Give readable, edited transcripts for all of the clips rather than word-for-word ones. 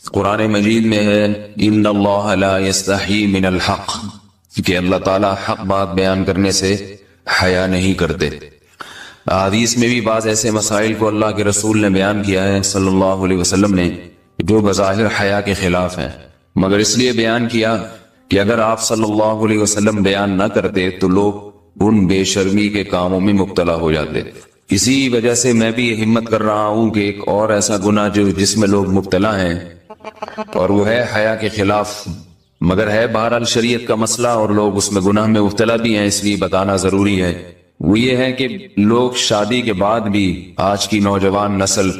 قرآن مجید میں ہے ان اللہ لا یستحی من الحق، کہ اللہ تعالیٰ حق بات بیان کرنے سے حیا نہیں کرتے۔ حدیث میں بھی بعض ایسے مسائل کو اللہ کے رسول نے بیان کیا ہے صلی اللہ علیہ وسلم نے جو بظاہر حیا کے خلاف ہیں، مگر اس لیے بیان کیا کہ اگر آپ صلی اللہ علیہ وسلم بیان نہ کرتے تو لوگ ان بے شرمی کے کاموں میں مبتلا ہو جاتے۔ اسی وجہ سے میں بھی یہ ہمت کر رہا ہوں کہ ایک اور ایسا گناہ جس میں لوگ مبتلا ہیں اور وہ ہے حیا کے خلاف، مگر ہے بہرحال شریعت کا مسئلہ اور لوگ اس میں گناہ میں مبتلا بھی ہیں، اس لیے بتانا ضروری ہے۔ وہ یہ ہے کہ لوگ شادی کے بعد بھی آج کی نوجوان نسل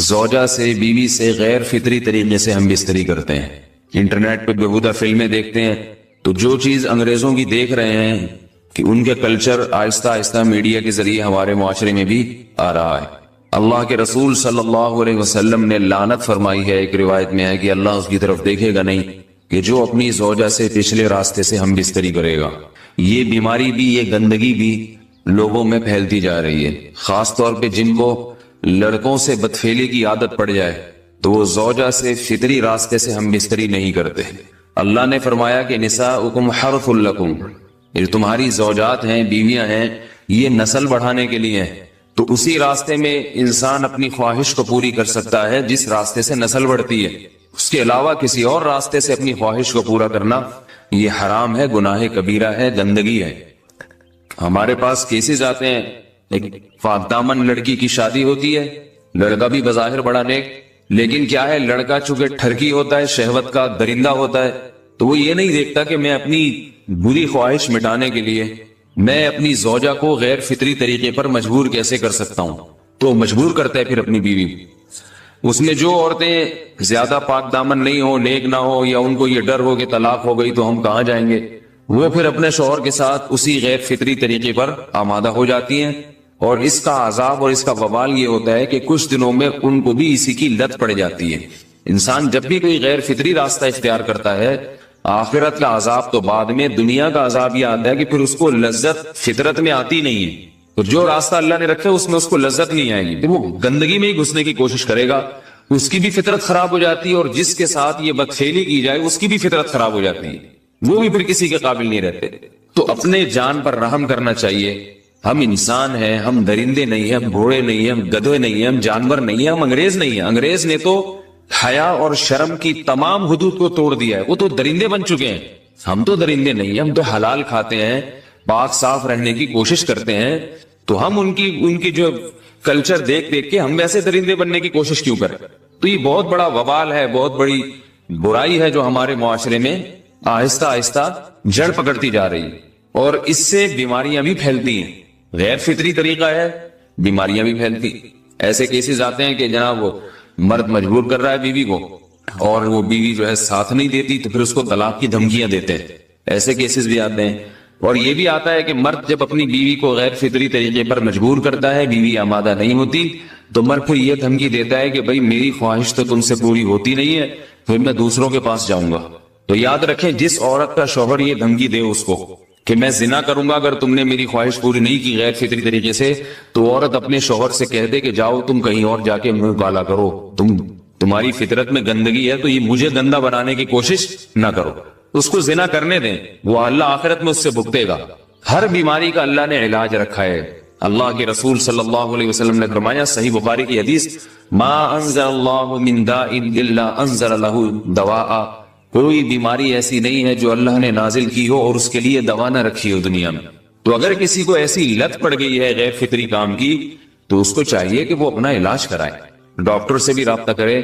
زوجہ سے، بیوی سے غیر فطری طریقے سے ہم بستری کرتے ہیں۔ انٹرنیٹ پہ بےہودہ فلمیں دیکھتے ہیں تو جو چیز انگریزوں کی دیکھ رہے ہیں کہ ان کے کلچر آہستہ آہستہ میڈیا کے ذریعے ہمارے معاشرے میں بھی آ رہا ہے۔ اللہ کے رسول صلی اللہ علیہ وسلم نے لعنت فرمائی ہے، ایک روایت میں ہے کہ اللہ اس کی طرف دیکھے گا نہیں کہ جو اپنی زوجہ سے پچھلے راستے سے ہم بستری کرے گا۔ یہ بیماری بھی، یہ گندگی بھی لوگوں میں پھیلتی جا رہی ہے، خاص طور پہ جن کو لڑکوں سے بدفعلی کی عادت پڑ جائے تو وہ زوجہ سے فطری راستے سے ہم بستری نہیں کرتے۔ اللہ نے فرمایا کہ نساؤکم حرث لکم، یہ تمہاری زوجات ہیں، بیویاں ہیں، یہ نسل بڑھانے کے لیے ہیں، تو اسی راستے میں انسان اپنی خواہش کو پوری کر سکتا ہے جس راستے سے نسل بڑھتی ہے۔ اس کے علاوہ کسی اور راستے سے اپنی خواہش کو پورا کرنا یہ حرام ہے، گناہ کبیرہ ہے، گندگی ہے۔ ہمارے پاس کیسز آتے ہیں، ایک پاک دامن لڑکی کی شادی ہوتی ہے، لڑکا بھی بظاہر بڑا نیک، لیکن کیا ہے، لڑکا چونکہ ٹھرکی ہوتا ہے، شہوت کا درندہ ہوتا ہے، تو وہ یہ نہیں دیکھتا کہ میں اپنی بری خواہش مٹانے کے لیے میں اپنی زوجہ کو غیر فطری طریقے پر مجبور کیسے کر سکتا ہوں، تو مجبور کرتا ہے پھر اپنی بیوی۔ اس میں جو عورتیں زیادہ پاک دامن نہیں ہو، نیک نہ ہو، یا ان کو یہ ڈر ہو کہ طلاق ہو گئی تو ہم کہاں جائیں گے، وہ پھر اپنے شوہر کے ساتھ اسی غیر فطری طریقے پر آمادہ ہو جاتی ہیں، اور اس کا عذاب اور اس کا وبال یہ ہوتا ہے کہ کچھ دنوں میں ان کو بھی اسی کی لت پڑ جاتی ہے۔ انسان جب بھی کوئی غیر فطری راستہ اختیار کرتا ہے، آخرت کا عذاب تو بعد میں، دنیا کا عذاب یہ آتا ہے کہ پھر اس کو لذت فطرت میں آتی نہیں ہے، اور جو راستہ اللہ نے رکھا اس میں اس کو لذت نہیں آئے گی، پھر وہ گندگی میں ہی گھسنے کی کوشش کرے گا، اس کی بھی فطرت خراب ہو جاتی ہے، اور جس کے ساتھ یہ بدفعلی کی جائے اس کی بھی فطرت خراب ہو جاتی ہے، وہ بھی پھر کسی کے قابل نہیں رہتے۔ تو اپنے جان پر رحم کرنا چاہیے۔ ہم انسان ہیں، ہم درندے نہیں ہیں، ہم گھوڑے نہیں ہیں، ہم گدھے نہیں ہیں، ہم جانور نہیں ہیں، ہم انگریز نہیں ہیں۔ انگریز نے تو حیا اور شرم کی تمام حدود کو توڑ دیا ہے، وہ تو درندے بن چکے ہیں۔ ہم تو درندے نہیں ہیں، ہم تو حلال کھاتے ہیں، پاک صاف رہنے کی کوشش کرتے ہیں، تو ہم ان کی جو کلچر دیکھ کے ہم ویسے درندے بننے کی کوشش کیوں کریں؟ تو یہ بہت بڑا وبال ہے، بہت بڑی برائی ہے جو ہمارے معاشرے میں آہستہ آہستہ جڑ پکڑتی جا رہی ہے، اور اس سے بیماریاں بھی پھیلتی ہیں۔ غیر فطری طریقہ ہے، بیماریاں بھی پھیلتی۔ ایسے کیسز آتے ہیں کہ جناب وہ مرد مجبور کر رہا ہے بیوی کو، اور وہ بیوی جو ہے ساتھ نہیں دیتی تو پھر اس کو طلاق کی دھمکیاں دیتے ہیں، ایسے کیسز بھی آتے ہیں۔ اور یہ بھی آتا ہے کہ مرد جب اپنی بیوی کو غیر فطری طریقے پر مجبور کرتا ہے، بیوی آمادہ نہیں ہوتی، تو مرد پھر یہ دھمکی دیتا ہے کہ بھائی میری خواہش تو تم سے پوری ہوتی نہیں ہے، پھر میں دوسروں کے پاس جاؤں گا۔ تو یاد رکھیں، جس عورت کا شوہر یہ دھمکی دے اس کو کہ میں زنا کروں گا اگر تم نے میری خواہش پوری نہیں کی غیر فطری طریقے سے، تو عورت اپنے شوہر سے کہہ دے کہ جاؤ تم کہیں اور جا کے منہ کالا کرو، تمہاری فطرت میں گندگی ہے تو یہ مجھے گندا بنانے کی کوشش نہ کرو، اس کو زنا کرنے دیں، وہ اللہ آخرت میں اس سے بھگتے گا۔ ہر بیماری کا اللہ نے علاج رکھا ہے۔ اللہ کے رسول صلی اللہ علیہ وسلم نے فرمایا، صحیح بخاری کی حدیث، ما انزل اللہ من داء الا انزل له دواء، کوئی بیماری ایسی نہیں ہے جو اللہ نے نازل کی ہو اور اس کے لیے دوا نہ رکھی ہو دنیا میں۔ تو اگر کسی کو ایسی لت پڑ گئی ہے غیر فطری کام کی، تو اس کو چاہیے کہ وہ اپنا علاج کرائے، ڈاکٹر سے بھی رابطہ کرے،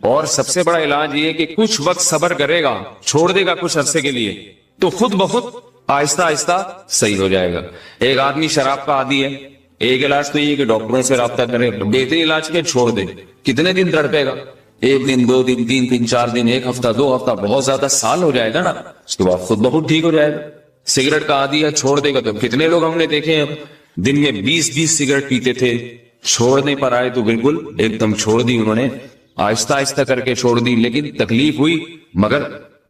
اور سب سے بڑا علاج یہ کہ کچھ وقت صبر کرے گا، چھوڑ دے گا کچھ عرصے کے لیے، تو خود بخود آہستہ آہستہ صحیح ہو جائے گا۔ ایک آدمی شراب کا عادی ہے، ایک علاج تو یہ کہ ڈاکٹروں سے رابطہ کرے، بہترین علاج کے چھوڑ دے، کتنے دن تڑپے گا؟ ایک دن، دو دن، تین دن، چار دن، ایک ہفتہ، دو ہفتہ، بہت زیادہ سال ہو جائے گا نا، اس کے بعد خود بخود ٹھیک ہو جائے گا۔ سگریٹ کا عادی ہے، چھوڑ دے گا، تو کتنے لوگ ہم نے دیکھے ہیں دن میں 20 سگریٹ پیتے تھے، چھوڑنے پر آئے تو بالکل ایک دم چھوڑ دی انہوں نے، آہستہ آہستہ کر کے چھوڑ دی، لیکن تکلیف ہوئی مگر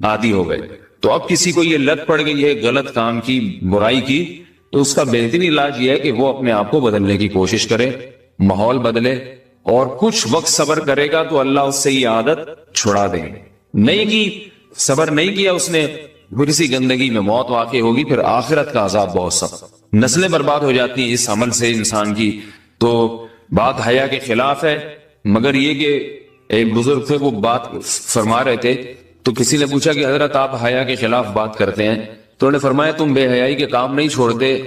عادی ہو گئے۔ تو اب کسی کو یہ لت پڑ گئی ہے غلط کام کی، برائی کی، تو اس کا بہترین علاج یہ ہے کہ وہ اپنے آپ کو بدلنے کی کوشش کرے، ماحول بدلے، اور کچھ وقت صبر کرے گا تو اللہ اس سے یہ عادت چھڑا دیں گے. نہیں کی، صبر نہیں کیا اس نے، پھر اسی گندگی میں موت واقع ہوگی، پھر آخرت کا عذاب بہت سخت. نسلیں برباد ہو جاتی ہیں اس عمل سے انسان کی. تو بات حیا کے خلاف ہے، مگر یہ کہ ایک بزرگ تھے وہ بات فرما رہے تھے تو کسی نے پوچھا کہ حضرت آپ حیا کے خلاف بات کرتے ہیں، تو انہوں نے فرمایا تم بے حیائی کے کام نہیں چھوڑتے،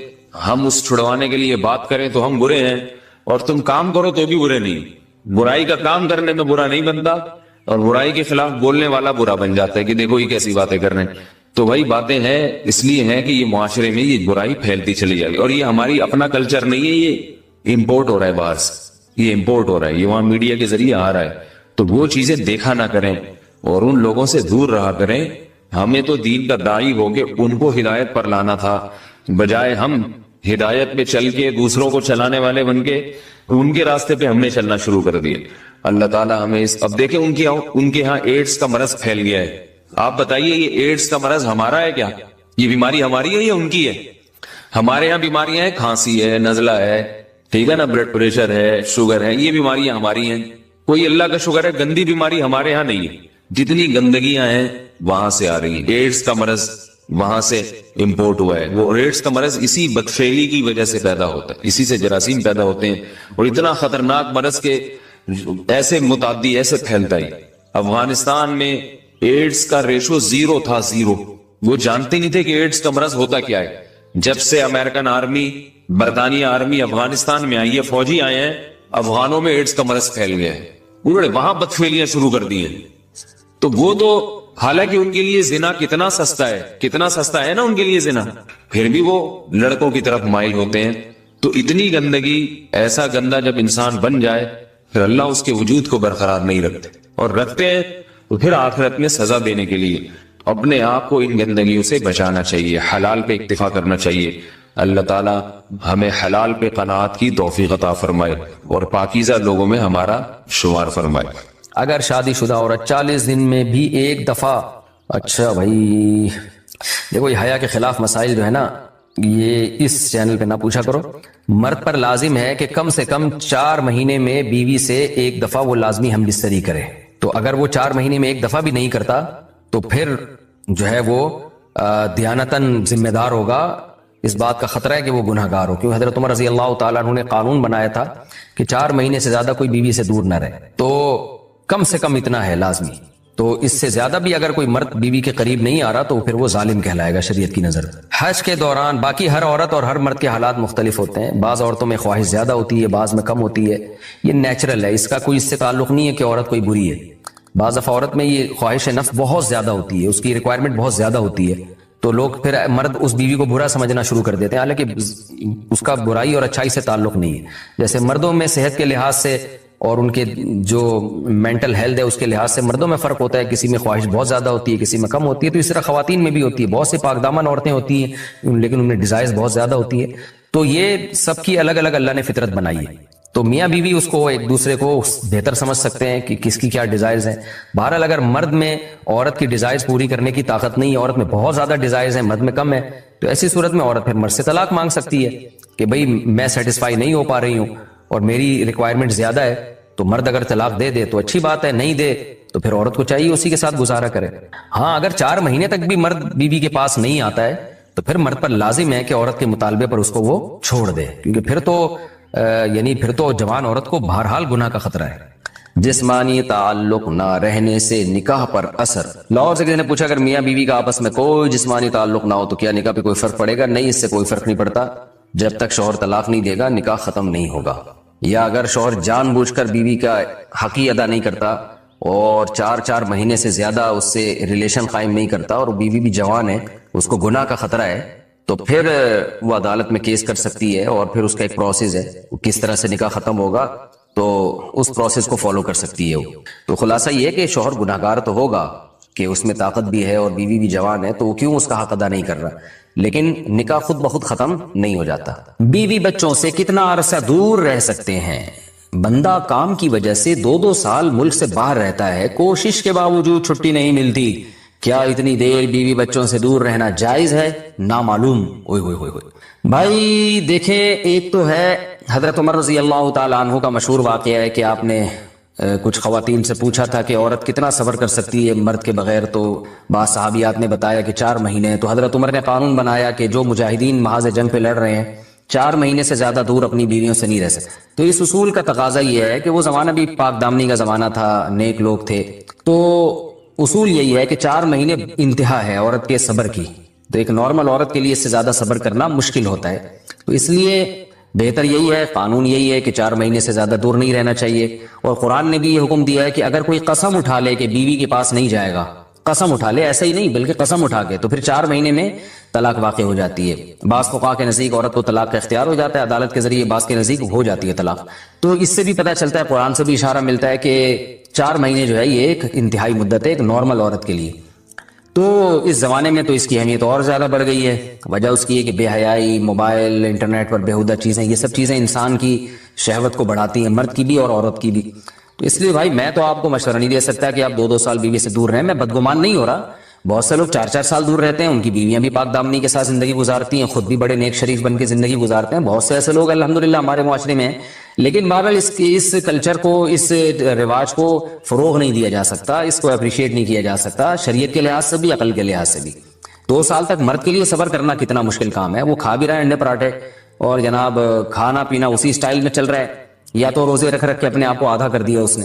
ہم اس چھڑوانے کے لیے بات کریں تو ہم برے ہیں، اور تم کام کرو تو بھی برے نہیں. برائی کا کام کرنے میں برا نہیں بنتا، اور برائی کے خلاف بولنے والا برا بن جاتا ہے کہ دیکھو یہ کیسی باتیں کر رہے ہیں. تو وہی باتیں ہیں، اس لیے ہیں کہ یہ معاشرے میں یہ برائی پھیلتی چلی جائے گی، اور یہ ہماری اپنا کلچر نہیں ہے، یہ امپورٹ ہو رہا ہے باہر سے، یہ امپورٹ ہو رہا ہے، یہ وہاں میڈیا کے ذریعے آ رہا ہے. تو وہ چیزیں دیکھا نہ کریں اور ان لوگوں سے دور رہا کریں. ہمیں تو دین کا داعی ہو کے ان کو ہدایت پر لانا تھا، بجائے ہم ہدایت پہ چل کے دوسروں کو چلانے والے بن کے ان کے راستے پہ ہم نے چلنا شروع کر دیا. اللہ تعالیٰ ہمیں اب دیکھیں ان کے ہاں ایڈز کا مرض پھیل گیا ہے. آپ بتائیے یہ ایڈز کا مرض ہمارا ہے کیا؟ یہ بیماری ہماری ہے یا ان کی ہے؟ ہمارے یہاں بیماریاں ہیں، کھانسی ہے، نزلہ ہے، ٹھیک ہے نا، بلڈ پریشر ہے، شوگر ہے، یہ بیماریاں ہماری ہیں. کوئی اللہ کا شکر ہے گندی بیماری ہمارے یہاں نہیں ہے. جتنی گندگیاں ہیں وہاں سے آ رہی ہیں. ایڈز کا مرض وہاں سے امپورٹ ہوا ہے. وہ ایڈز کا مرض اسی بدفعلی کی وجہ سے پیدا ہوتا ہے، اسی سے جراثیم پیدا ہوتے ہیں، اور اتنا خطرناک مرض کے ایسے متعدی ایسے پھیلتا ہے. افغانستان میں ایڈز کا ریشو 0 تھا، 0. وہ جانتے نہیں تھے کہ ایڈز کا مرض ہوتا کیا ہے. جب سے امریکن آرمی، برطانیہ آرمی افغانستان میں آئی ہے، فوجی آئے ہیں، افغانوں میں ایڈز کا مرض پھیل گیا ہے. انہوں نے وہاں بدفعلیاں شروع کر دی ہیں. تو وہ تو حالانکہ ان کے لیے زنا کتنا سستا ہے، کتنا سستا ہے نا ان کے لیے زنا، پھر بھی وہ لڑکوں کی طرف مائل ہوتے ہیں. تو اتنی گندگی، ایسا گندا جب انسان بن جائے پھر اللہ اس کے وجود کو برقرار نہیں رکھتے، اور رکھتے ہیں تو پھر آخرت میں سزا دینے کے لیے اپنے آپ کو ان گندگیوں سے بچانا چاہیے، حلال پہ اکتفا کرنا چاہیے. اللہ تعالی ہمیں حلال پہ قناعت کی توفیق عطا فرمائے اور پاکیزہ لوگوں میں ہمارا شمار فرمائے. اگر شادی شدہ عورت 40 دن میں بھی ایک دفعہ، اچھا بھائی دیکھو یہ حیا کے خلاف مسائل جو ہے نا یہ اس چینل پہ نہ پوچھا کرو. مرد پر لازم ہے کہ کم سے کم 4 مہینے میں بیوی سے ایک دفعہ وہ لازمی ہم بستری کرے. تو اگر وہ 4 مہینے میں ایک دفعہ بھی نہیں کرتا تو پھر جو ہے وہ دیانتاً ذمہ دار ہوگا. اس بات کا خطرہ ہے کہ وہ گناہ گار ہو، کیونکہ حضرت عمر رضی اللہ تعالیٰ عنہ نے قانون بنایا تھا کہ 4 مہینے سے زیادہ کوئی بیوی سے دور نہ رہے. تو کم سے کم اتنا ہے لازمی. تو اس سے زیادہ بھی اگر کوئی مرد بیوی کے قریب نہیں آ رہا تو پھر وہ ظالم کہلائے گا شریعت کی نظر. حج کے دوران باقی ہر عورت اور ہر مرد کے حالات مختلف ہوتے ہیں. بعض عورتوں میں خواہش زیادہ ہوتی ہے، بعض میں کم ہوتی ہے. یہ نیچرل ہے، اس کا کوئی اس سے تعلق نہیں ہے کہ عورت کوئی بری ہے. بعض دفعہ عورت میں یہ خواہش نفس بہت زیادہ ہوتی ہے، اس کی ریکوائرمنٹ بہت زیادہ ہوتی ہے، تو لوگ پھر مرد اس بیوی کو برا سمجھنا شروع کر دیتے ہیں، حالانکہ اس کا برائی اور اچھائی سے تعلق نہیں ہے. جیسے مردوں میں صحت کے لحاظ سے اور ان کے جو مینٹل ہیلتھ ہے اس کے لحاظ سے مردوں میں فرق ہوتا ہے، کسی میں خواہش بہت زیادہ ہوتی ہے، کسی میں کم ہوتی ہے. تو اس طرح خواتین میں بھی ہوتی ہے. بہت سی پاک دامن عورتیں ہوتی ہیں لیکن ان میں ڈیزائرز بہت زیادہ ہوتی ہے. تو یہ سب کی الگ الگ اللہ نے فطرت بنائی ہے. تو میاں بیوی اس کو ایک دوسرے کو بہتر سمجھ سکتے ہیں کہ کس کی کیا ڈیزائرز ہیں. بہرحال اگر مرد میں عورت کی ڈیزائرز پوری کرنے کی طاقت نہیں ہے، عورت میں بہت زیادہ ڈیزائرز ہیں، مرد میں کم ہے، تو ایسی صورت میں عورت پھر مرد سے طلاق مانگ سکتی ہے کہ بھئی میں سیٹسفائی نہیں ہو پا رہی ہوں اور میری ریکوائرمنٹ زیادہ ہے. تو مرد اگر طلاق دے دے تو اچھی بات ہے، نہیں دے تو پھر عورت کو چاہیے اسی کے ساتھ گزارا کرے. ہاں اگر 4 مہینے تک بھی مرد بیوی کے پاس نہیں آتا ہے تو پھر مرد پر لازم ہے کہ عورت کے مطالبے پر اس کو وہ چھوڑ دے، کیونکہ پھر تو جوان عورت کو بہرحال گناہ کا خطرہ ہے. جسمانی تعلق نہ رہنے سے نکاح پر اثر. لاہور سے کسی نے پوچھا اگر میاں بیوی کا آپس میں کوئی جسمانی تعلق نہ ہو تو کیا نکاح پہ کوئی فرق پڑے گا؟ نہیں، اس سے کوئی فرق نہیں پڑتا. جب تک شوہر طلاق نہیں دے گا نکاح ختم نہیں ہوگا. یا اگر شوہر جان بوجھ کر بیوی کا حق ہی ادا نہیں کرتا اور 4 مہینے سے زیادہ اس سے ریلیشن قائم نہیں کرتا اور بیوی بھی جوان ہے، اس کو گناہ کا خطرہ ہے، تو پھر وہ عدالت میں کیس کر سکتی ہے اور پھر اس کا ایک پروسیس ہے، کس طرح سے نکاح ختم ہوگا تو اس پروسیس کو فالو کر سکتی ہے. تو خلاصہ یہ کہ شوہر گناہ گار تو ہوگا کہ اس میں طاقت بھی ہے اور بیوی بھی جوان ہے، تو وہ کیوں اس کا حق ادا نہیں کر رہا، لیکن نکاح خود بخود ختم نہیں ہو جاتا. بیوی بچوں سے کتنا عرصہ دور رہ سکتے ہیں؟ بندہ کام کی وجہ سے 2 سال ملک سے باہر رہتا ہے، کوشش کے باوجود چھٹی نہیں ملتی. کیا اتنی دیر بیوی بچوں سے دور رہنا جائز ہے؟ نامعلوم. بھائی دیکھیں، ایک تو ہے حضرت عمر رضی اللہ تعالیٰ عنہ کا مشہور واقعہ ہے کہ آپ نے کچھ خواتین سے پوچھا تھا کہ عورت کتنا صبر کر سکتی ہے مرد کے بغیر، تو بعض صحابیات نے بتایا کہ 4 مہینے. تو حضرت عمر نے قانون بنایا کہ جو مجاہدین محاذ جنگ پہ لڑ رہے ہیں 4 مہینے سے زیادہ دور اپنی بیویوں سے نہیں رہ سکتے. تو اس اصول کا تقاضا یہ ہے کہ وہ زمانہ بھی پاک دامنی کا زمانہ تھا، نیک لوگ تھے، تو اصول یہی ہے کہ 4 مہینے انتہا ہے عورت کے صبر کی. تو ایک نارمل عورت کے لیے اس سے زیادہ صبر کرنا مشکل ہوتا ہے، تو اس لیے بہتر یہی ہے، قانون یہی ہے کہ 4 مہینے سے زیادہ دور نہیں رہنا چاہیے. اور قرآن نے بھی یہ حکم دیا ہے کہ اگر کوئی قسم اٹھا لے کہ بیوی کے پاس نہیں جائے گا، قسم اٹھا لے، ایسا ہی نہیں بلکہ قسم اٹھا کے، تو پھر 4 مہینے میں طلاق واقع ہو جاتی ہے. بعض فقہا کے نزدیک عورت کو طلاق کا اختیار ہو جاتا ہے عدالت کے ذریعے، بعض کے نزدیک ہو جاتی ہے طلاق. تو اس سے بھی پتہ چلتا ہے، قرآن سے بھی اشارہ ملتا ہے کہ 4 مہینے جو ہے یہ ایک انتہائی مدت ہے ایک نارمل عورت کے لیے. تو اس زمانے میں تو اس کی اہمیت اور زیادہ بڑھ گئی ہے. وجہ اس کی ہے کہ بے حیائی، موبائل، انٹرنیٹ پر بیہودہ چیزیں، یہ سب چیزیں انسان کی شہوت کو بڑھاتی ہیں، مرد کی بھی اور عورت کی بھی. تو اس لیے بھائی میں تو آپ کو مشورہ نہیں دے سکتا کہ آپ 2-2 سال بیوی سے دور رہیں. میں بدگمان نہیں ہو رہا، بہت سے لوگ 4-4 سال دور رہتے ہیں، ان کی بیویاں بھی پاک دامنی کے ساتھ زندگی گزارتی ہیں، خود بھی بڑے نیک شریف بن کے زندگی گزارتے ہیں. بہت سے ایسے لوگ الحمدللہ ہمارے معاشرے میں ہیں. لیکن بہرحال اس کلچر کو، اس رواج کو فروغ نہیں دیا جا سکتا، اس کو اپریشیٹ نہیں کیا جا سکتا شریعت کے لحاظ سے بھی، عقل کے لحاظ سے بھی. 2 سال تک مرد کے لیے صبر کرنا کتنا مشکل کام ہے. وہ کھا بھی رہا ہے انڈے پراٹھے اور جناب کھانا پینا اسی سٹائل میں چل رہا ہے، یا تو روزے رکھ کے اپنے آپ کو آدھا کر دیا اس نے.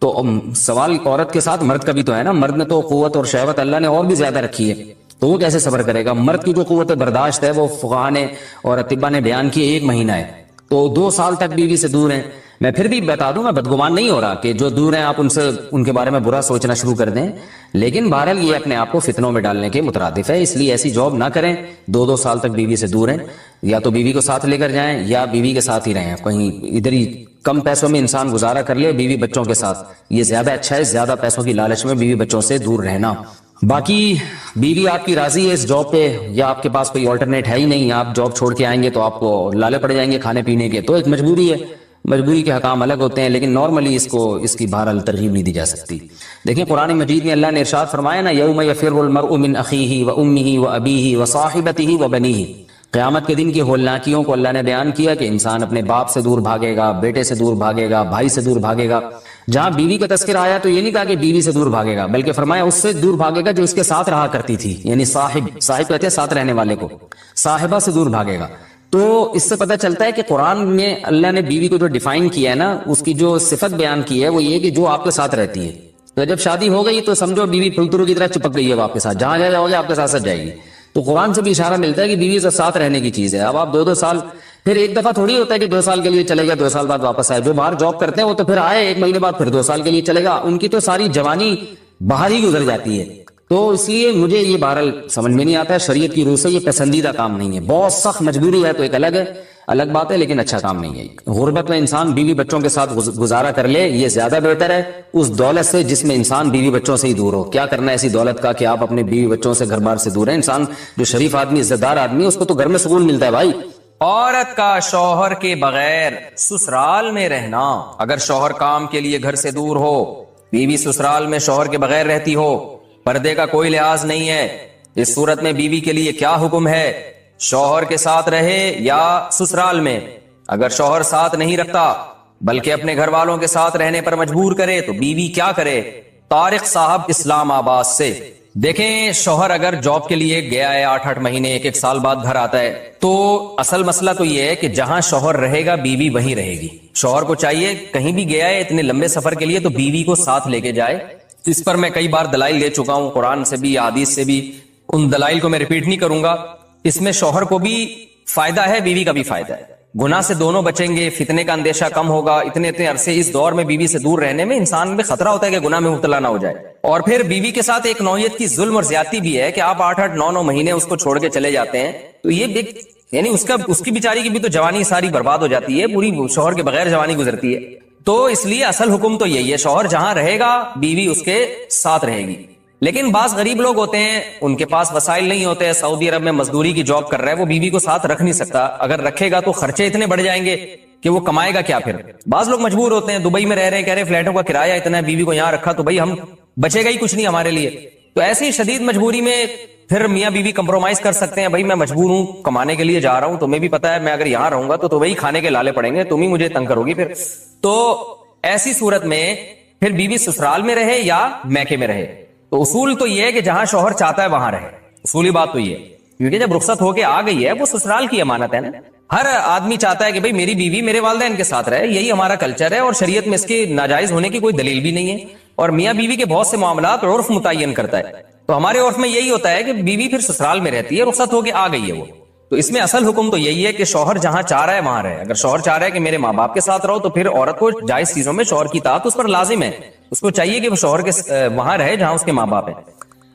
تو سوال عورت کے ساتھ مرد کا بھی تو ہے نا. مرد نے تو قوت اور شہوت اللہ نے اور بھی زیادہ رکھی ہے، تو وہ کیسے صبر کرے گا؟ مرد کی جو قوت برداشت ہے وہ فقہا نے اور اطباء نے بیان کی 1 مہینہ ہے. تو 2 سال تک بیوی سے دور ہیں. میں پھر بھی بتا دوں، میں بدگمان نہیں ہو رہا کہ جو دور ہیں آپ ان کے بارے میں برا سوچنا شروع کر دیں، لیکن بہرحال یہ اپنے آپ کو فتنوں میں ڈالنے کے مترادف ہے. اس لیے ایسی جاب نہ کریں. 2-2 سال تک بیوی سے دور ہیں، یا تو بیوی کو ساتھ لے کر جائیں یا بیوی کے ساتھ ہی رہیں. کہیں ادھر ہی کم پیسوں میں انسان گزارا کر لے بیوی بچوں کے ساتھ، یہ زیادہ اچھا ہے. زیادہ پیسوں کی لالچ میں بیوی بچوں سے دور رہنا. باقی بیوی آپ کی راضی ہے اس جاب پہ، یا آپ کے پاس کوئی آلٹرنیٹ ہے ہی نہیں، آپ جاب چھوڑ کے آئیں گے تو آپ کو لالے پڑ جائیں گے کھانے پینے کے، تو ایک مجبوری ہے. مجبوری کے حکام الگ ہوتے ہیں، لیکن نارملی اس کی بہرحال ترغیب نہیں دی جا سکتی. دیکھیں قرآن مجید میں اللہ نے ارشاد فرمایا نا، یوم یفر المرء من اخیہ وامہ وابیہ وصاحبتہ وبنیہ. قیامت کے دن کی ہولناکیوں کو اللہ نے بیان کیا کہ انسان اپنے باپ سے دور بھاگے گا، بیٹے سے دور بھاگے گا، بھائی سے دور بھاگے گا. جہاں بیوی کا تذکرہ آیا تو یہ نہیں کہا کہ بیوی سے دور بھاگے گا، بلکہ فرمایا اس سے دور بھاگے گا جو اس کے ساتھ رہا کرتی تھی، یعنی صاحب کہتے ہیں ساتھ رہنے والے کو، صاحبہ سے دور بھاگے گا. تو اس سے پتہ چلتا ہے کہ قرآن میں اللہ نے بیوی کو جو ڈیفائن کیا ہے نا، اس کی جو صفت بیان کی ہے وہ یہ کہ جو آپ کے ساتھ رہتی ہے. تو جب شادی ہو گئی تو سمجھو بیوی پلترو کی طرح چپک گئی ہے آپ کے ساتھ، جہاں جاؤ گے آپ کے ساتھ جائے گی. تو قرآن سے بھی اشارہ ملتا ہے کہ بیوی سے ساتھ رہنے کی چیز ہے. اب آپ 2-2 سال، پھر ایک دفعہ تھوڑی ہوتا ہے کہ 2 سال کے لیے چلے گا 2 سال بعد واپس آئے. جو باہر جاب کرتے ہیں وہ تو پھر آئے 1 مہینے بعد پھر 2 سال کے لیے چلے گا. ان کی تو ساری جوانی باہر ہی گزر جاتی ہے. تو اس لیے مجھے یہ بہرحال سمجھ میں نہیں آتا ہے، شریعت کی روح سے یہ پسندیدہ کام نہیں ہے. بہت سخت مجبوری ہے تو ایک الگ بات ہے، لیکن اچھا کام نہیں ہے. غربت میں انسان بیوی بچوں کے ساتھ گزارا کر لے، یہ زیادہ بہتر ہے اس دولت سے جس میں انسان بیوی بچوں سے ہی دور ہو. کیا کرنا ہے ایسی دولت کا کہ آپ اپنے بیوی بچوں سے گھر بار سے دور ہیں؟ انسان جو شریف آدمی، عزت دار آدمی، اس کو تو گھر میں سکون ملتا ہے بھائی. عورت کا شوہر کے بغیر سسرال میں رہنا. اگر شوہر کام کے لیے گھر سے دور ہو، بیوی سسرال میں شوہر کے بغیر رہتی ہو، پردے کا کوئی لحاظ نہیں ہے، اس صورت میں بیوی کے لیے کیا حکم ہے؟ شوہر کے ساتھ رہے یا سسرال میں؟ اگر شوہر ساتھ نہیں رکھتا بلکہ اپنے گھر والوں کے ساتھ رہنے پر مجبور کرے تو بیوی کیا کرے؟ طارق صاحب اسلام آباد سے. دیکھیں شوہر اگر جاب کے لیے گیا ہے 8-8 مہینے 1-1 سال بعد گھر آتا ہے، تو اصل مسئلہ تو یہ ہے کہ جہاں شوہر رہے گا بیوی وہیں رہے گی. شوہر کو چاہیے کہیں بھی گیا ہے اتنے لمبے سفر کے لیے تو بیوی کو ساتھ لے کے جائے. اس پر میں کئی بار دلائل دے چکا ہوں، قرآن سے بھی حدیث سے بھی. ان دلائل کو میں ریپیٹ نہیں کروں گا. اس میں شوہر کو بھی فائدہ ہے، بیوی کا بھی فائدہ ہے. گناہ سے دونوں بچیں گے، فتنے کا اندیشہ کم ہوگا. اتنے عرصے اس دور میں بیوی سے دور رہنے میں انسان میں خطرہ ہوتا ہے کہ گناہ میں مبتلا نہ ہو جائے. اور پھر بیوی کے ساتھ ایک نوعیت کی ظلم اور زیادتی بھی ہے کہ آپ 8-8 9-9 مہینے اس کو چھوڑ کے چلے جاتے ہیں، تو یہ یعنی اس کی بیچاری کی بھی تو جوانی ساری برباد ہو جاتی ہے، پوری شوہر کے بغیر جوانی گزرتی ہے. تو اس لیے اصل حکم تو یہی ہے، شوہر جہاں رہے گا بیوی اس کے ساتھ رہے گی. لیکن بعض غریب لوگ ہوتے ہیں، ان کے پاس وسائل نہیں ہوتے، سعودی عرب میں مزدوری کی جاب کر رہا ہے، وہ بیوی کو ساتھ رکھ نہیں سکتا. اگر رکھے گا تو خرچے اتنے بڑھ جائیں گے کہ وہ کمائے گا کیا پھر. بعض لوگ مجبور ہوتے ہیں، دبئی میں رہ رہے ہیں، کہہ رہے فلیٹوں کا کرایہ اتنا ہے، بیوی کو یہاں رکھا تو بھائی ہم بچے گا ہی کچھ نہیں ہمارے لیے. تو ایسی شدید مجبوری میں پھر میاں بیوی کمپرومائز کر سکتے ہیں, بھائی میں مجبور ہوں, کمانے کے لیے جا رہا ہوں, تمہیں بھی پتا ہے میں اگر یہاں رہوں گا تو وہی کھانے کے لالے پڑیں گے, تم ہی مجھے تنگ کرو گی پھر. تو ایسی صورت میں پھر بیوی سسرال میں رہے یا میکے میں رہے, تو اصول تو یہ ہے کہ جہاں شوہر چاہتا ہے وہاں رہے. اصولی بات تو یہ ہے, کیونکہ جب رخصت ہو کے آ گئی ہے وہ سسرال کی امانت ہے نا. ہر آدمی چاہتا ہے کہ بھئی میری بیوی میرے والدین کے ساتھ رہے, یہی ہمارا کلچر ہے, اور شریعت میں اس کے ناجائز ہونے کی کوئی دلیل بھی نہیں ہے. اور میاں بیوی کے بہت سے معاملات عرف متعین کرتا ہے, تو ہمارے عرف میں یہی ہوتا ہے کہ بیوی پھر سسرال میں رہتی ہے, رخصت ہو کے آ گئی ہے وہ. تو اس میں اصل حکم تو یہی ہے کہ شوہر جہاں چاہ رہا ہے وہاں رہے. اگر شوہر چاہ رہا ہے کہ میرے ماں باپ کے ساتھ رہو, تو پھر عورت کو جائز چیزوں میں شوہر کی اطاعت اس پر لازم ہے. اس کو چاہیے کہ وہ شوہر کے وہاں رہے جہاں اس کے ماں باپ ہیں.